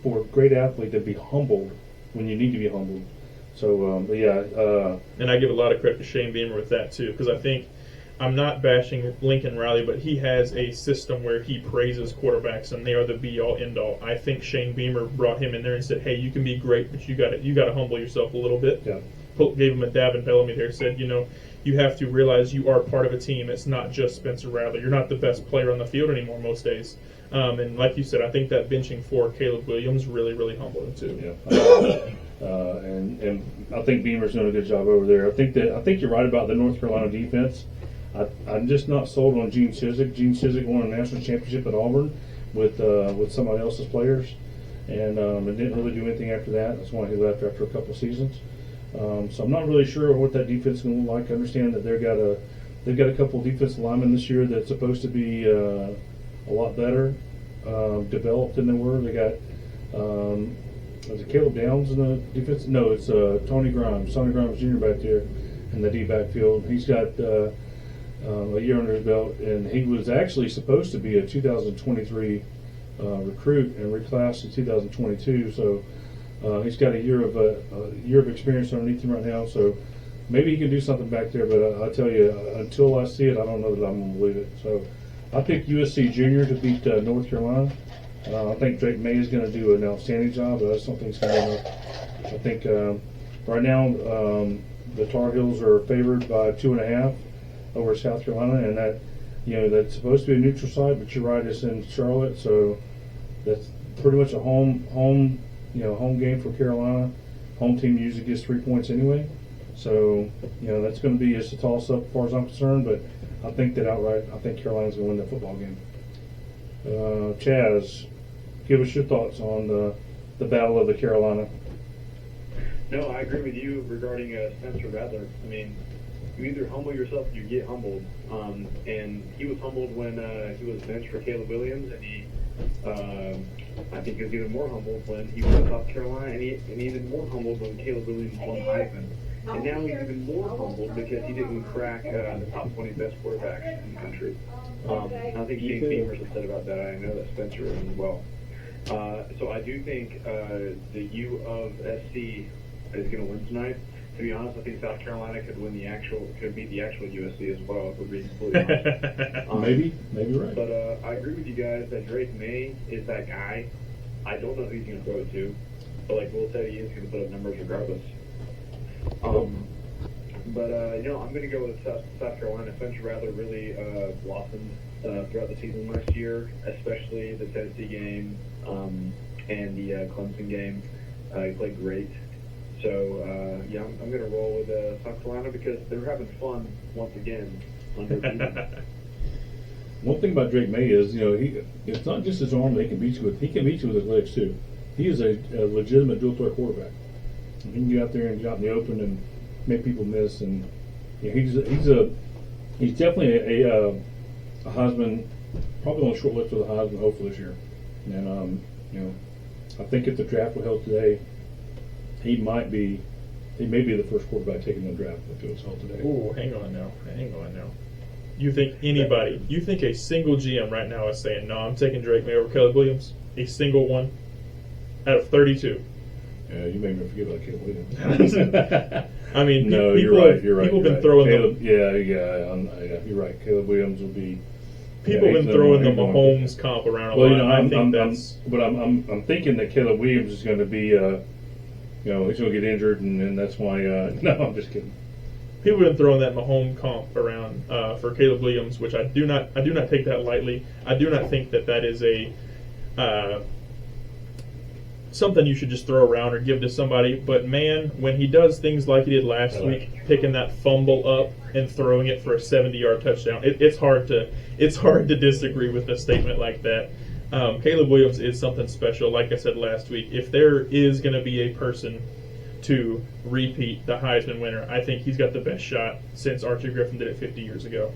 [SPEAKER 10] for a great athlete than be humbled when you need to be humbled. So,
[SPEAKER 2] and I give a lot of credit to Shane Beamer with that, too, because I think I'm not bashing Lincoln Riley, but he has a system where he praises quarterbacks, and they are the be-all, end-all. I think Shane Beamer brought him in there and said, hey, you can be great, but you got to humble yourself a little bit.
[SPEAKER 10] Yeah.
[SPEAKER 2] Gave him a dab and Bellamy there, said, you have to realize you are part of a team. It's not just Spencer Rattler. You're not the best player on the field anymore most days. And like you said, I think that benching for Caleb Williams really, really humbled him too.
[SPEAKER 10] Yeah. And I think Beamer's doing a good job over there. I think you're right about the North Carolina defense. I'm just not sold on Gene Chizik. Gene Chizik won a national championship at Auburn with somebody else's players, and didn't really do anything after that. That's why he left after a couple of seasons. So I'm not really sure what that defense is going to look like. I understand that they've got a couple of defensive linemen this year that's supposed to be a lot better developed than they were. They got is it Caleb Downs in the defense? No, it's Tony Grimes. Tony Grimes Jr. back there in the D backfield. He's got a year under his belt, and he was actually supposed to be a 2023 recruit and reclassed in 2022. So he's got a year of experience underneath him right now. So maybe he can do something back there. But I tell you, until I see it, I don't know that I'm going to believe it. So I picked USC Junior to beat North Carolina. I think Drake May is going to do an outstanding job, but I just don't think it's going to be enough. I think right now the Tar Heels are favored by 2.5 over South Carolina, and that's supposed to be a neutral site, but you're right, it's in Charlotte, so that's pretty much a home game for Carolina. Home team usually gets 3 points anyway, so that's going to be just a toss-up as far as I'm concerned. But I think that outright, I think Carolina's going to win that football game. Chaz, give us your thoughts on the Battle of the Carolina.
[SPEAKER 3] No, I agree with you regarding Spencer Rattler. I mean, you either humble yourself or you get humbled. And he was humbled when he was benched for Caleb Williams, and he, I think he was even more humbled when he was at South Carolina, and he even more humbled when Caleb Williams won Heisman. And now he's even more humbled because he didn't crack the top 20 best quarterbacks in the country. I think Shane Beamer's upset about that. I know that Spencer is as well. So I do think the U of SC is going to win tonight. To be honest, I think South Carolina could beat the actual USC as well. If we're being completely honest.
[SPEAKER 10] Maybe right.
[SPEAKER 3] But I agree with you guys that Drake May is that guy. I don't know who he's going to throw it to, but like Will said, he is going to put up numbers regardless. But I'm going to go with South Carolina. Spencer Rattler really blossomed throughout the season last year, especially the Tennessee game and the Clemson game. He played great. So, I'm going to roll with South Carolina because they're having fun once again under Beamer.
[SPEAKER 10] One thing about Drake May is, it's not just his arm that he can beat you with. He can beat you with his legs, too. He is a legitimate dual-threat quarterback. He can get out there and get out in the open and make people miss. And he's definitely a Heisman, probably on the short list for the Heisman hopefully this year. And, I think if the draft were held today, he may be the first quarterback taken in the draft if it was held today.
[SPEAKER 2] Ooh, hang on now. You think a single GM right now is saying, no, I'm taking Drake May over Caleb Williams? A single one out of 32.
[SPEAKER 10] Yeah, you made me forget about Caleb Williams.
[SPEAKER 2] I mean,
[SPEAKER 10] no,
[SPEAKER 2] you're
[SPEAKER 10] right.
[SPEAKER 2] People have been throwing
[SPEAKER 10] Caleb, you're right. Caleb Williams will be.
[SPEAKER 2] People have been throwing the Mahomes comp around a lot.
[SPEAKER 10] I'm thinking that Caleb Williams is going to be, he's going to get injured, and that's why. No, I'm just kidding.
[SPEAKER 2] People have been throwing that Mahomes comp around for Caleb Williams, which I do not take that lightly. I do not think that is a something you should just throw around or give to somebody. But man, when he does things like he did last week, picking that fumble up and throwing it for a 70-yard touchdown, it's hard to disagree with a statement like that. Caleb Williams is something special. Like I said last week, if there is going to be a person to repeat the Heisman winner, I think he's got the best shot since Archie Griffin did it 50 years ago.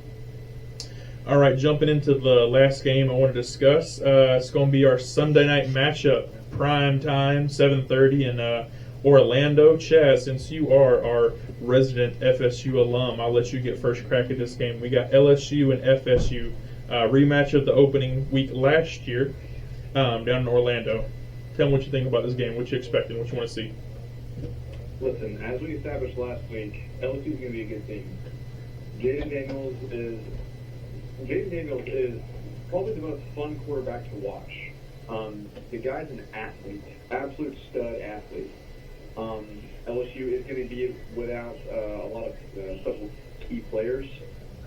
[SPEAKER 2] All right, jumping into the last game I want to discuss. It's going to be our Sunday night matchup, prime time, 7:30 in Orlando. Chaz, since you are our resident FSU alum, I'll let you get first crack at this game. We got LSU and FSU, rematch of the opening week last year down in Orlando. Tell me what you think about this game, what you expecting, what you want to see.
[SPEAKER 3] Listen, as we established last week, LSU is going to be a good team. Jaden Daniels is probably the most fun quarterback to watch. The guy's an athlete, absolute stud athlete. LSU is going to be without a lot of special key players.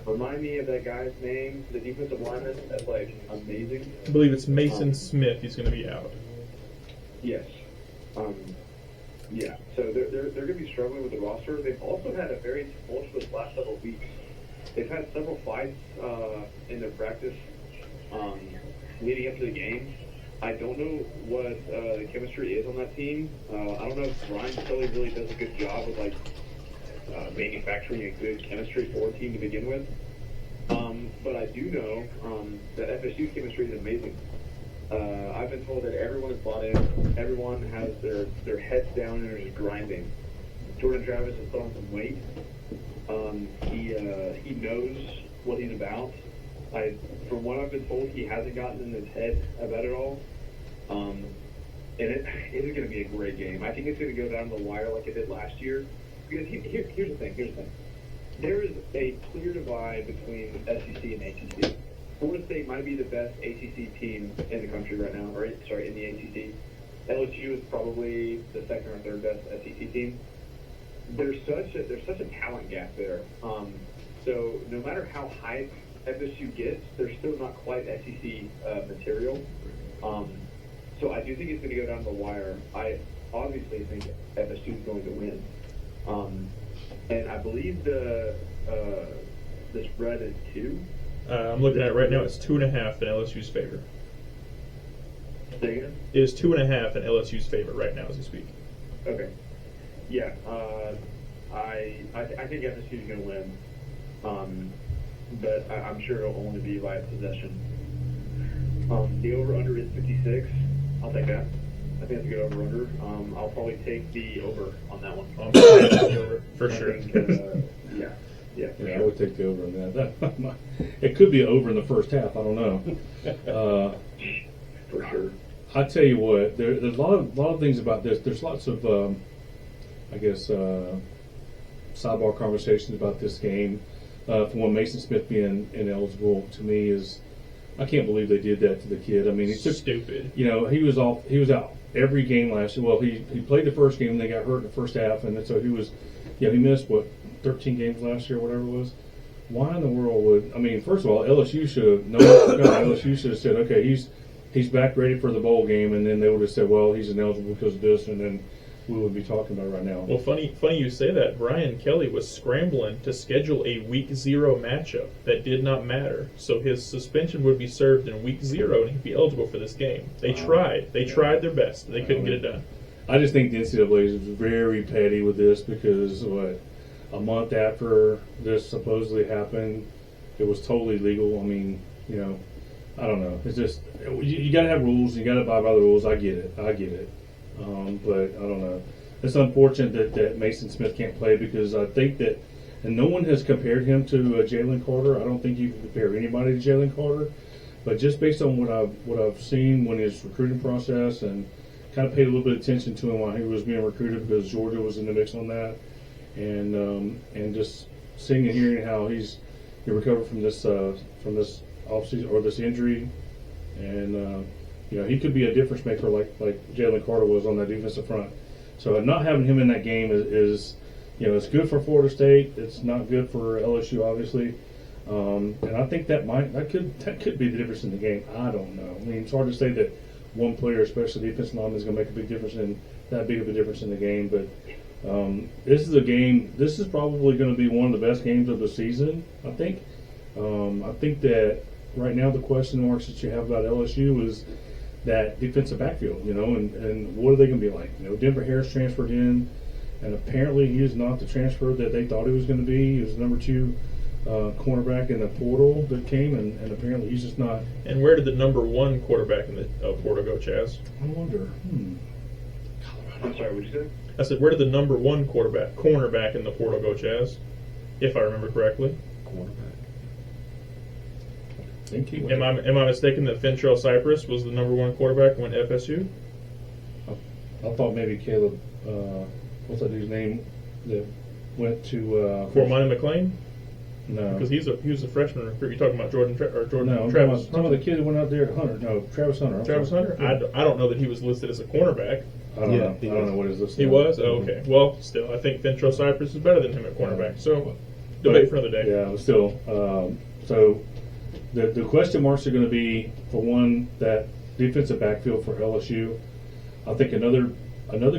[SPEAKER 3] Remind me of that guy's name, the defensive lineman. That's amazing.
[SPEAKER 2] I believe it's Mason Smith. He's going to be out.
[SPEAKER 3] Yes. Yeah. So they're going to be struggling with the roster. They've also had a very tumultuous last several weeks. they've had several fights in their practice leading up to the game. I don't know what the chemistry is on that team. I don't know if Brian Kelly really does a good job of manufacturing a good chemistry for a team to begin with. But I do know that FSU chemistry is amazing. I've been told that everyone is bought in. Everyone has their heads down and are just grinding. Jordan Travis has put on some weight. He knows what he's about. From what I've been told, he hasn't gotten in his head about it all. And it is going to be a great game. I think it's going to go down the wire like it did last year. Because here's the thing. There is a clear divide between SEC and ACC. Florida State might be the best ACC team in the country right now, in the ACC. LSU is probably the second or third best SEC team. There's such a talent gap there. So no matter how high FSU gets, they're still not quite SEC material. So I do think it's going to go down the wire. I obviously think FSU is going to win. And I believe the spread is 2.
[SPEAKER 2] I'm looking at it right now. It's 2.5 in LSU's favor.
[SPEAKER 3] Say again?
[SPEAKER 2] It is 2.5 in LSU's favor right now as we speak.
[SPEAKER 3] Okay. Yeah. I think FSU is going to win. But I'm sure it'll only be by possession. The over/under is 56. I'll take that. I think that's a good over/under. I'll probably take the over on that one.
[SPEAKER 2] Over, for sure.
[SPEAKER 3] Yeah,
[SPEAKER 10] I would take the over on that. It could be over in the first half. I don't know.
[SPEAKER 3] For sure.
[SPEAKER 10] I tell you what, there's a lot of things about this. There's lots of, sidebar conversations about this game. For one, Mason Smith being ineligible to me is, I can't believe they did that to the kid. I mean, it's
[SPEAKER 2] stupid.
[SPEAKER 10] He was out every game last year. Well, he played the first game and they got hurt in the first half, and so he missed 13 games last year, whatever it was. Why in the world would? I mean, first of all, LSU should have said, okay, he's back ready for the bowl game, and then they would have said, well, he's ineligible because of this, and then we would be talking about it right now.
[SPEAKER 2] Well, funny you say that. Brian Kelly was scrambling to schedule a week 0 matchup that did not matter. So his suspension would be served in week 0, and he'd be eligible for this game. They tried. They tried their best. They couldn't get it done.
[SPEAKER 10] I just think the NCAA is very petty with this because, a month after this supposedly happened, it was totally legal. I mean, I don't know. It's just, you got to have rules. You got to abide by the rules. I get it. But I don't know. It's unfortunate that Mason Smith can't play because I think that, and no one has compared him to Jalen Carter. I don't think you can compare anybody to Jalen Carter. But just based on what I've seen when his recruiting process, and kind of paid a little bit of attention to him while he was being recruited because Georgia was in the mix on that, and just seeing and hearing how he recovered from this offseason or this injury, and he could be a difference maker like Jalen Carter was on that defensive front. So not having him in that game is it's good for Florida State. It's not good for LSU, obviously. And I think that could be the difference in the game. I don't know. I mean, it's hard to say that one player, especially defensive lineman, is going to make a big difference in that big of a difference in the game. But this is a game. This is probably going to be one of the best games of the season, I think. I think that right now the question marks that you have about LSU is that defensive backfield, and what are they going to be like? Denver Harris transferred in, and apparently he is not the transfer that they thought he was going to be. He was number 2 cornerback in the portal that came, and apparently he's just not.
[SPEAKER 2] And where did the number 1 quarterback in the portal go, Chaz?
[SPEAKER 10] I wonder.
[SPEAKER 3] I'm sorry, what did you say?
[SPEAKER 2] I said, where did the number 1 cornerback in the portal go, Chaz? If I remember correctly.
[SPEAKER 10] Cornerback.
[SPEAKER 2] Am I mistaken that Fentrell Cypress was the number 1 quarterback when FSU?
[SPEAKER 10] I thought maybe Caleb. What's that dude's name that went to
[SPEAKER 2] Cormani McClain?
[SPEAKER 10] No,
[SPEAKER 2] because he was a freshman recruit. You talking about Jordan
[SPEAKER 10] No,
[SPEAKER 2] Travis?
[SPEAKER 10] Some of the kid that went out there, Hunter. No, Travis Hunter.
[SPEAKER 2] Travis Hunter. I don't know that he was listed as a cornerback.
[SPEAKER 10] I don't know. I don't know what his list.
[SPEAKER 2] He was? Oh, okay. Well, still, I think Fentrell Cypress is better than him at cornerback. So, debate for another day.
[SPEAKER 10] Yeah, but still. So, the question marks are going to be, for one, that defensive backfield for LSU. I think another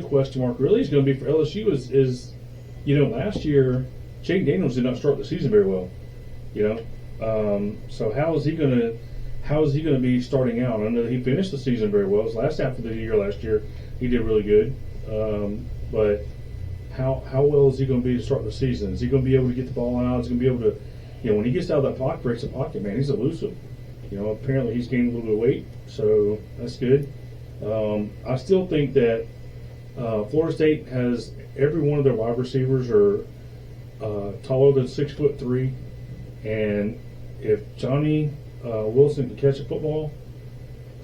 [SPEAKER 10] question mark really is going to be for LSU is last year, Jake Daniels did not start the season very well. So how is he gonna be starting out? I know that he finished the season very well. His last half of the year last year, he did really good. But how well is he going to be to start the season? Is he going to be able to get the ball out? Is he going to be able to, when he gets out of that pocket, breaks the pocket, man, he's elusive. Apparently he's gained a little bit of weight, so that's good. I still think that Florida State has every one of their wide receivers are taller than 6'3", and if Johnny Wilson can catch a football,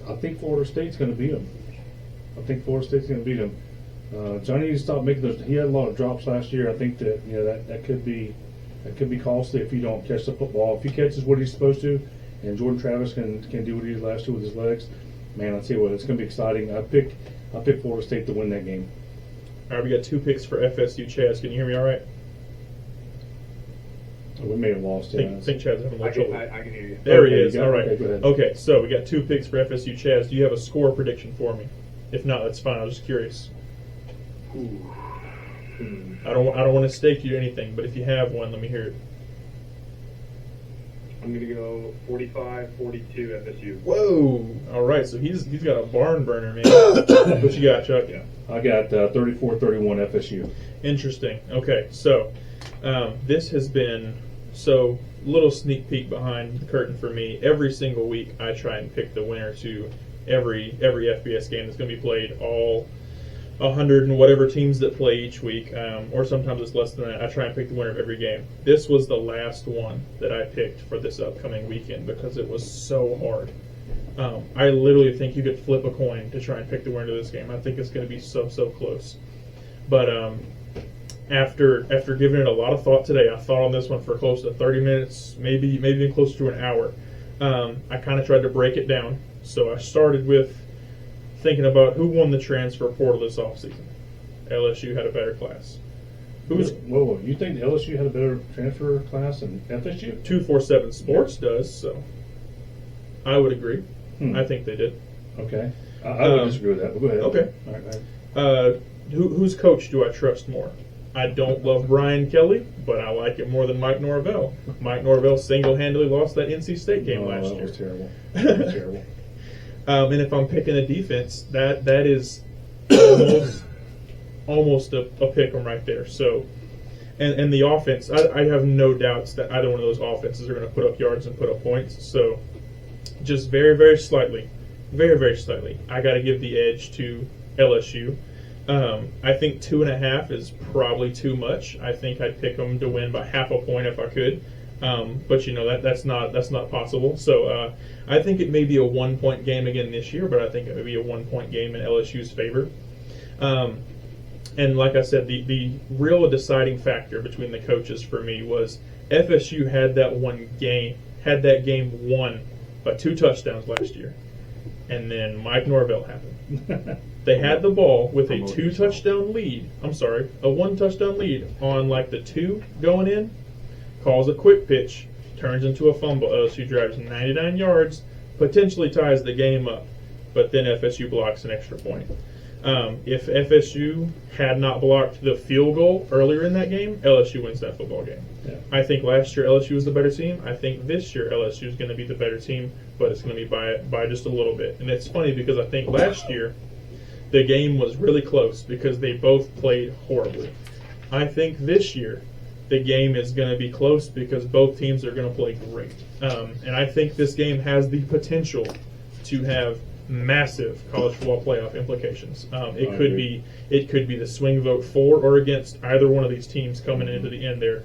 [SPEAKER 10] I think Florida State's going to beat him. Johnny needs to stop making those. He had a lot of drops last year. I think that that could be costly if you don't catch the football. If he catches what he's supposed to, and Jordan Travis can do what he did last year with his legs, man, I'll tell you what, it's going to be exciting. I pick Florida State to win that game.
[SPEAKER 2] All right, we got 2 picks for FSU. Chaz, can you hear me all right?
[SPEAKER 10] We may have lost him.
[SPEAKER 2] I think Chad's having a little trouble.
[SPEAKER 3] I can hear you.
[SPEAKER 2] There
[SPEAKER 10] Okay,
[SPEAKER 2] he is.
[SPEAKER 10] you got it?
[SPEAKER 2] All right.
[SPEAKER 10] Okay, go ahead.
[SPEAKER 2] Okay, so we got 2 picks for FSU. Chaz, do you have a score prediction for me? If not, that's fine. I was just curious. I don't want to stake you to anything, but if you have one, let me hear it.
[SPEAKER 3] I'm going to go 45-42 FSU.
[SPEAKER 2] Whoa! All right, so he's got a barn burner, man. What you got, Chuck?
[SPEAKER 10] Yeah, I got 34-31 FSU.
[SPEAKER 2] Interesting. Okay, so this has been little sneak peek behind the curtain for me. Every single week, I try and pick the winner to every FBS game that's going to be played. All 100 and whatever teams that play each week, or sometimes it's less than that. I try and pick the winner of every game. This was the last one that I picked for this upcoming weekend because it was so hard. I literally think you could flip a coin to try and pick the winner of this game. I think it's going to be so close. But after giving it a lot of thought today, I thought on this one for close to 30 minutes, maybe even closer to an hour. I kind of tried to break it down. So I started with thinking about who won the transfer portal this offseason. LSU had a better class.
[SPEAKER 10] Whoa, you think LSU had a better transfer class than FSU?
[SPEAKER 2] 247 Sports does, so I would agree. I think they did.
[SPEAKER 10] Okay. I would disagree with that, but go ahead.
[SPEAKER 2] Okay.
[SPEAKER 10] All right.
[SPEAKER 2] Whose coach do I trust more? I don't love Brian Kelly, but I like it more than Mike Norvell. Mike Norvell single-handedly lost that NC State game last year.
[SPEAKER 10] That was terrible. That was terrible.
[SPEAKER 2] And if I'm picking a defense, that is almost a pick 'em right there. So, and the offense, I have no doubts that either one of those offenses are going to put up yards and put up points. So, just very, very slightly, I got to give the edge to LSU. I think 2.5 is probably too much. I think I'd pick them to win by half a point if I could. But that's not possible. So I think it may be a 1-point game again this year, but I think it may be a 1-point game in LSU's favor. And like I said, the real deciding factor between the coaches for me was FSU had that game won by 2 touchdowns last year, and then Mike Norvell happened. They had the ball with a 1-touchdown lead on like the 2 going in. Calls a quick pitch, turns into a fumble. LSU drives 99 yards, potentially ties the game up, but then FSU blocks an extra point. If FSU had not blocked the field goal earlier in that game, LSU wins that football game. Yeah. I think last year LSU was the better team. I think this year LSU is going to be the better team, but it's going to be by just a little bit. And it's funny because I think last year the game was really close because they both played horribly. I think this year the game is going to be close because both teams are going to play great. And I think this game has the potential to have massive college football playoff implications. It could be the swing vote for or against either one of these teams coming into the end there.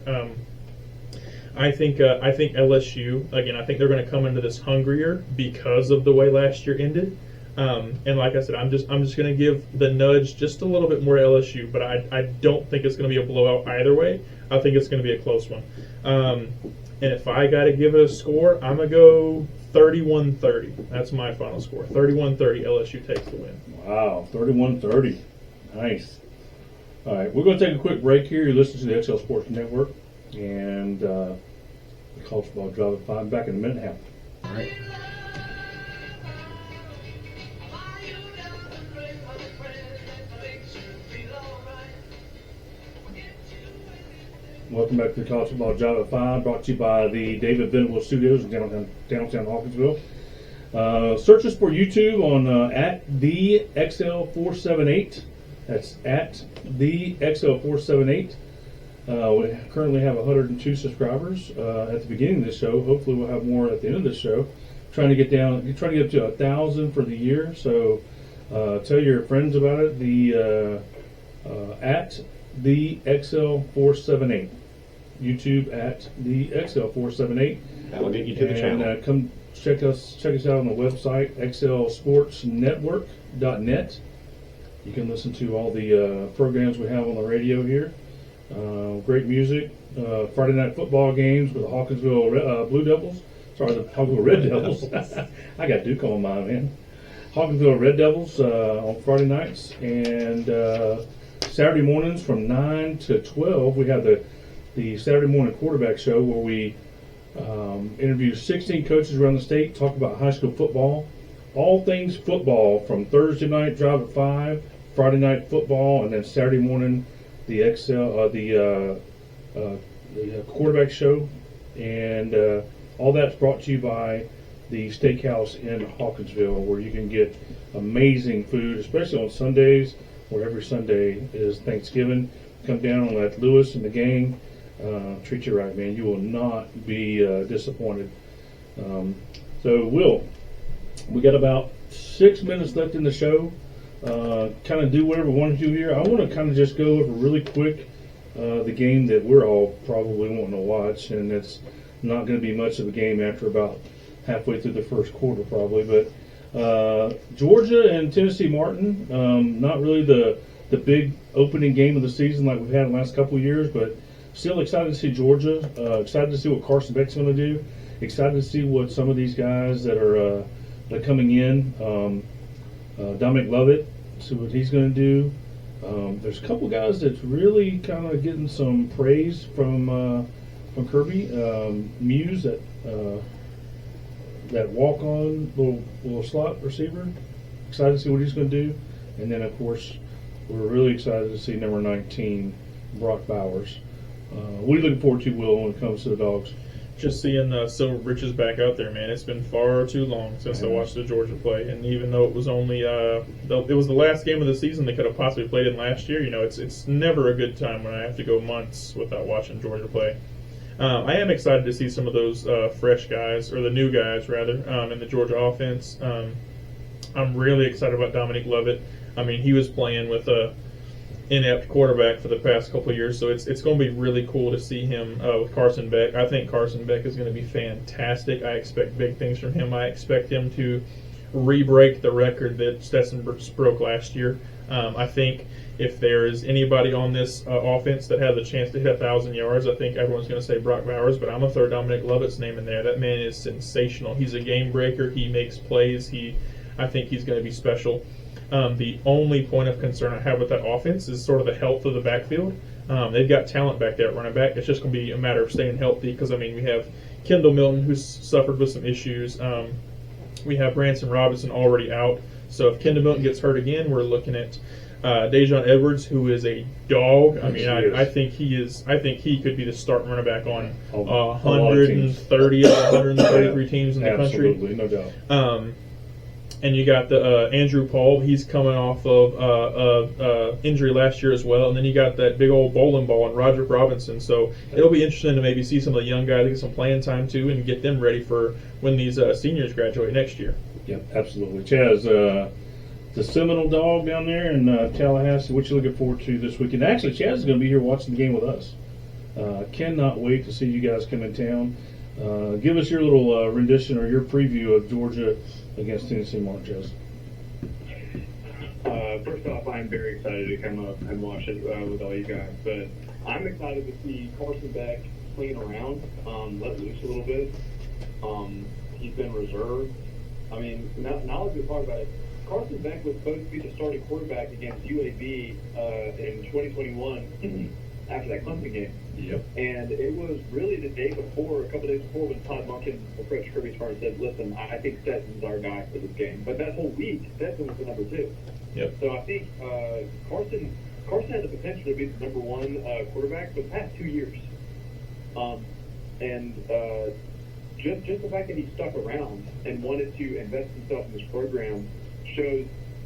[SPEAKER 2] I think LSU, again, I think they're going to come into this hungrier because of the way last year ended. And like I said, I'm just going to give the nudge just a little bit more LSU, but I don't think it's going to be a blowout either way. I think it's going to be a close one. And if I got to give it a score, I'm going to go 31-30. That's my final score. 31-30, LSU takes the win.
[SPEAKER 10] Wow, 31-30. Nice. All right, we're going to take a quick break here. You're listening to the XL Sports Network and the College Football Drive at 5. Back in a minute and a half. All right. Welcome back to the College Football Job at 5, brought to you by the David Venable Studios in downtown Hawkinsville. Search us for YouTube on at the XL478. That's at the XL478. We currently have 102 subscribers at the beginning of the show. Hopefully, we'll have more at the end of the show. Trying to get up to 1,000 for the year. So tell your friends about it. The at the XL478. YouTube at the XL478.
[SPEAKER 11] That'll get you to the channel.
[SPEAKER 10] And come check us out on the website, xlsportsnetwork.net. You can listen to all the programs we have on the radio here. Great music. Friday night football games with the Hawkinsville Blue Devils. Sorry, the Hawkinsville Red Devils. I got Duke on mine, man. Hawkinsville Red Devils on Friday nights. And Saturday mornings from 9 to 12, we have the Saturday morning quarterback show where we interview 16 coaches around the state, talk about high school football, all things football from Thursday night drive at 5, Friday night football, and then Saturday morning the quarterback show, and all that's brought to you by the Steakhouse in Hawkinsville, where you can get amazing food, especially on Sundays, where every Sunday is Thanksgiving. Come down and let Lewis and the gang treat you right, man. You will not be disappointed. So, Will, we got about 6 minutes left in the show. Kind of do whatever we want to do here. I want to kind of just go over really quick the game that we're all probably wanting to watch, and it's not going to be much of a game after about halfway through the first quarter, probably. But Georgia and Tennessee Martin, not really the big opening game of the season like we've had in the last couple of years, but still excited to see Georgia. Excited to see what Carson Beck's going to do. Excited to see what some of these guys that are coming in, Dominic Lovett, see what he's going to do. There's a couple guys that's really kind of getting some praise from Kirby. Muse, that walk-on little slot receiver. Excited to see what he's going to do. And then, of course, we're really excited to see number 19, Brock Bowers. What are you looking forward to, Will, when it comes to the Dogs?
[SPEAKER 2] Just seeing Silver Britches back out there, man. It's been far too long since I watched the Georgia play, and even though it was only it was the last game of the season they could have possibly played in last year, it's never a good time when I have to go months without watching Georgia play. I am excited to see some of those fresh guys, or the new guys rather, in the Georgia offense. I'm really excited about Dominic Lovett. I mean, he was playing with a inept quarterback for the past couple of years, so it's going to be really cool to see him with Carson Beck. I think Carson Beck is going to be fantastic. I expect big things from him. I expect him to re-break the record that Stetson broke last year. I think if there is anybody on this offense that has a chance to hit 1,000 yards, I think everyone's going to say Brock Bowers, but I'm going to throw Dominic Lovett's name in there. That man is sensational. He's a game breaker. He makes plays. I think he's going to be special. The only point of concern I have with that offense is sort of the health of the backfield. They've got talent back there at running back. It's just going to be a matter of staying healthy because, I mean, we have Kendall Milton, who's suffered with some issues. We have Branson Robinson already out. So if Kendall Milton gets hurt again, we're looking at Dejon Edwards, who is a dog. I mean, I think he is. I think he could be the starting running back on 130 or 133 teams in the country.
[SPEAKER 10] Absolutely, no doubt.
[SPEAKER 2] And you got the Andrew Paul. He's coming off of injury last year as well. And then you got that big old bowling ball and Roderick Robinson. So it'll be interesting to maybe see some of the young guys get some playing time too and get them ready for when these seniors graduate next year.
[SPEAKER 10] Yeah, absolutely. Chaz, the Seminole Dog down there in Tallahassee, what you looking forward to this weekend? Actually, Chaz is going to be here watching the game with us. Cannot wait to see you guys come in town. Give us your little rendition or your preview of Georgia against Tennessee Martin, Chaz.
[SPEAKER 3] First off, I'm very excited to come up and watch it with all you guys. But I'm excited to see Carson Beck playing around, let loose a little bit. He's been reserved. I mean, now that we talk about it, Carson Beck was supposed to be the starting quarterback against UAB in 2021 after that Clemson game.
[SPEAKER 10] Yep.
[SPEAKER 3] And it was really the day before, a couple days before, when Todd Monken approached Kirby Smart and said, listen, I think Stetson's our guy for this game. But that whole week, Stetson was the number 2.
[SPEAKER 2] Yep.
[SPEAKER 3] So I think Carson has the potential to be the number 1 quarterback for the past 2 years. Just the fact that he stuck around and wanted to invest himself in this program shows,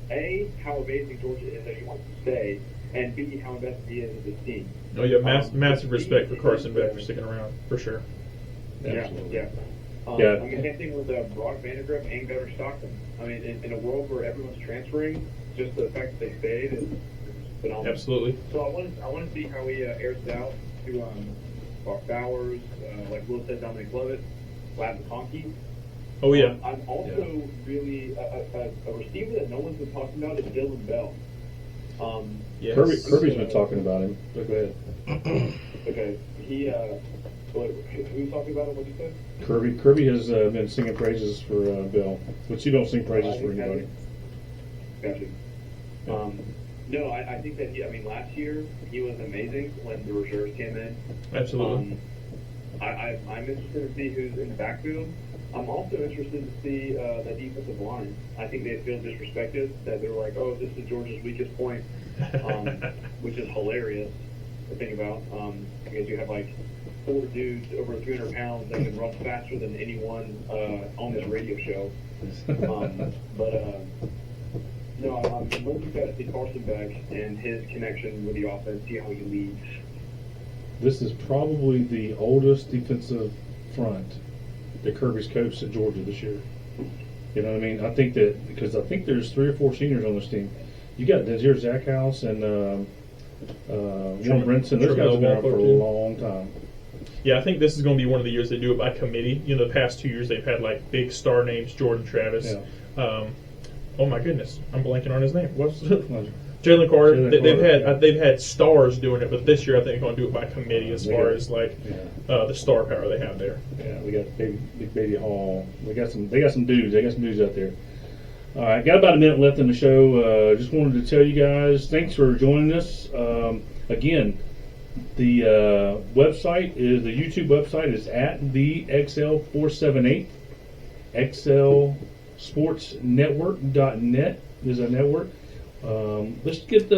[SPEAKER 3] A, how amazing Georgia is that he wants to stay, and B, how invested he is in this team.
[SPEAKER 2] Oh, yeah, massive respect for Carson Beck for sticking around, for sure.
[SPEAKER 10] Absolutely.
[SPEAKER 3] Yeah.
[SPEAKER 10] Yeah.
[SPEAKER 3] I mean, same thing with Brock Vandegrift and Gunnar Stockton. I mean, in a world where everyone's transferring, just the fact that they stayed is phenomenal.
[SPEAKER 2] Absolutely.
[SPEAKER 3] So I want to see how he airs it out to Brock Bowers, like Will said, Dominic Lovett, Lab McConkey.
[SPEAKER 2] Oh, yeah.
[SPEAKER 3] I'm also really a receiver that no one's been talking about is Dylan Bell.
[SPEAKER 2] Yes.
[SPEAKER 10] Kirby's been talking about him. Go ahead.
[SPEAKER 3] Okay, he. Who's talking about him? What you said?
[SPEAKER 10] Kirby has been singing praises for Bill, but you don't sing praises for anybody.
[SPEAKER 3] Gotcha. No, I think that last year he was amazing when the reserves came in.
[SPEAKER 2] Absolutely.
[SPEAKER 3] I'm interested to see who's in the backfield. I'm also interested to see the defensive line. I think they feel disrespected, that they're like, oh, this is Georgia's weakest point, which is hilarious to think about, because you have like 4 dudes over 300 pounds that can run faster than anyone on this radio show. No, I'm most excited to see Carson Beck and his connection with the offense, see how he leads.
[SPEAKER 10] This is probably the oldest defensive front that Kirby's coached at Georgia this year. You know what I mean? I think that because I think there's 3 or 4 seniors on this team. You got Desir Zackhouse and Warren Brinson. Those guys have been around for a long time.
[SPEAKER 2] Yeah, I think this is going to be one of the years they do it by committee. You know, the past 2 years they've had like big star names, Jordan Travis.
[SPEAKER 10] Yeah.
[SPEAKER 2] Oh my goodness, I'm blanking on his name. What's Jalen Carter? They've had stars doing it, but this year I think they're going to do it by committee as far as like the star power they have there.
[SPEAKER 10] Yeah, we got Big Baby Hall. They got some dudes. They got some dudes out there. All right, got about a minute left in the show. Just wanted to tell you guys, thanks for joining us. Again, the website is the YouTube website is at the XL478. XLSportsNetwork.net is our network. Let's get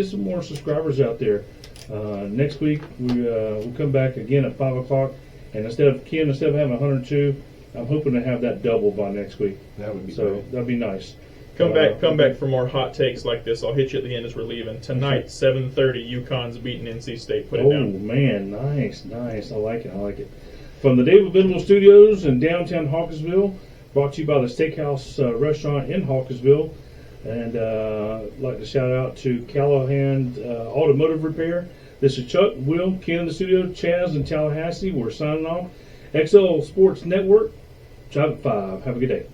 [SPEAKER 10] some more subscribers out there. Next week we'll come back again at 5 o'clock, and instead of having 102, I'm hoping to have that double by next week.
[SPEAKER 9] That would be
[SPEAKER 10] great. That'd be nice.
[SPEAKER 2] Come back for more hot takes like this. I'll hit you at the end as we're leaving tonight. 7:30. UConn's beating NC State. Put it down.
[SPEAKER 10] Oh man, nice. I like it. From the David Venable Studios in downtown Hawkinsville, brought to you by the Steakhouse Restaurant in Hawkinsville. And I'd like to shout out to Callahan Automotive Repair. This is Chuck, Will, Ken in the studio, Chaz in Tallahassee. We're signing off. XL Sports Network, Drive at 5. Have a good day.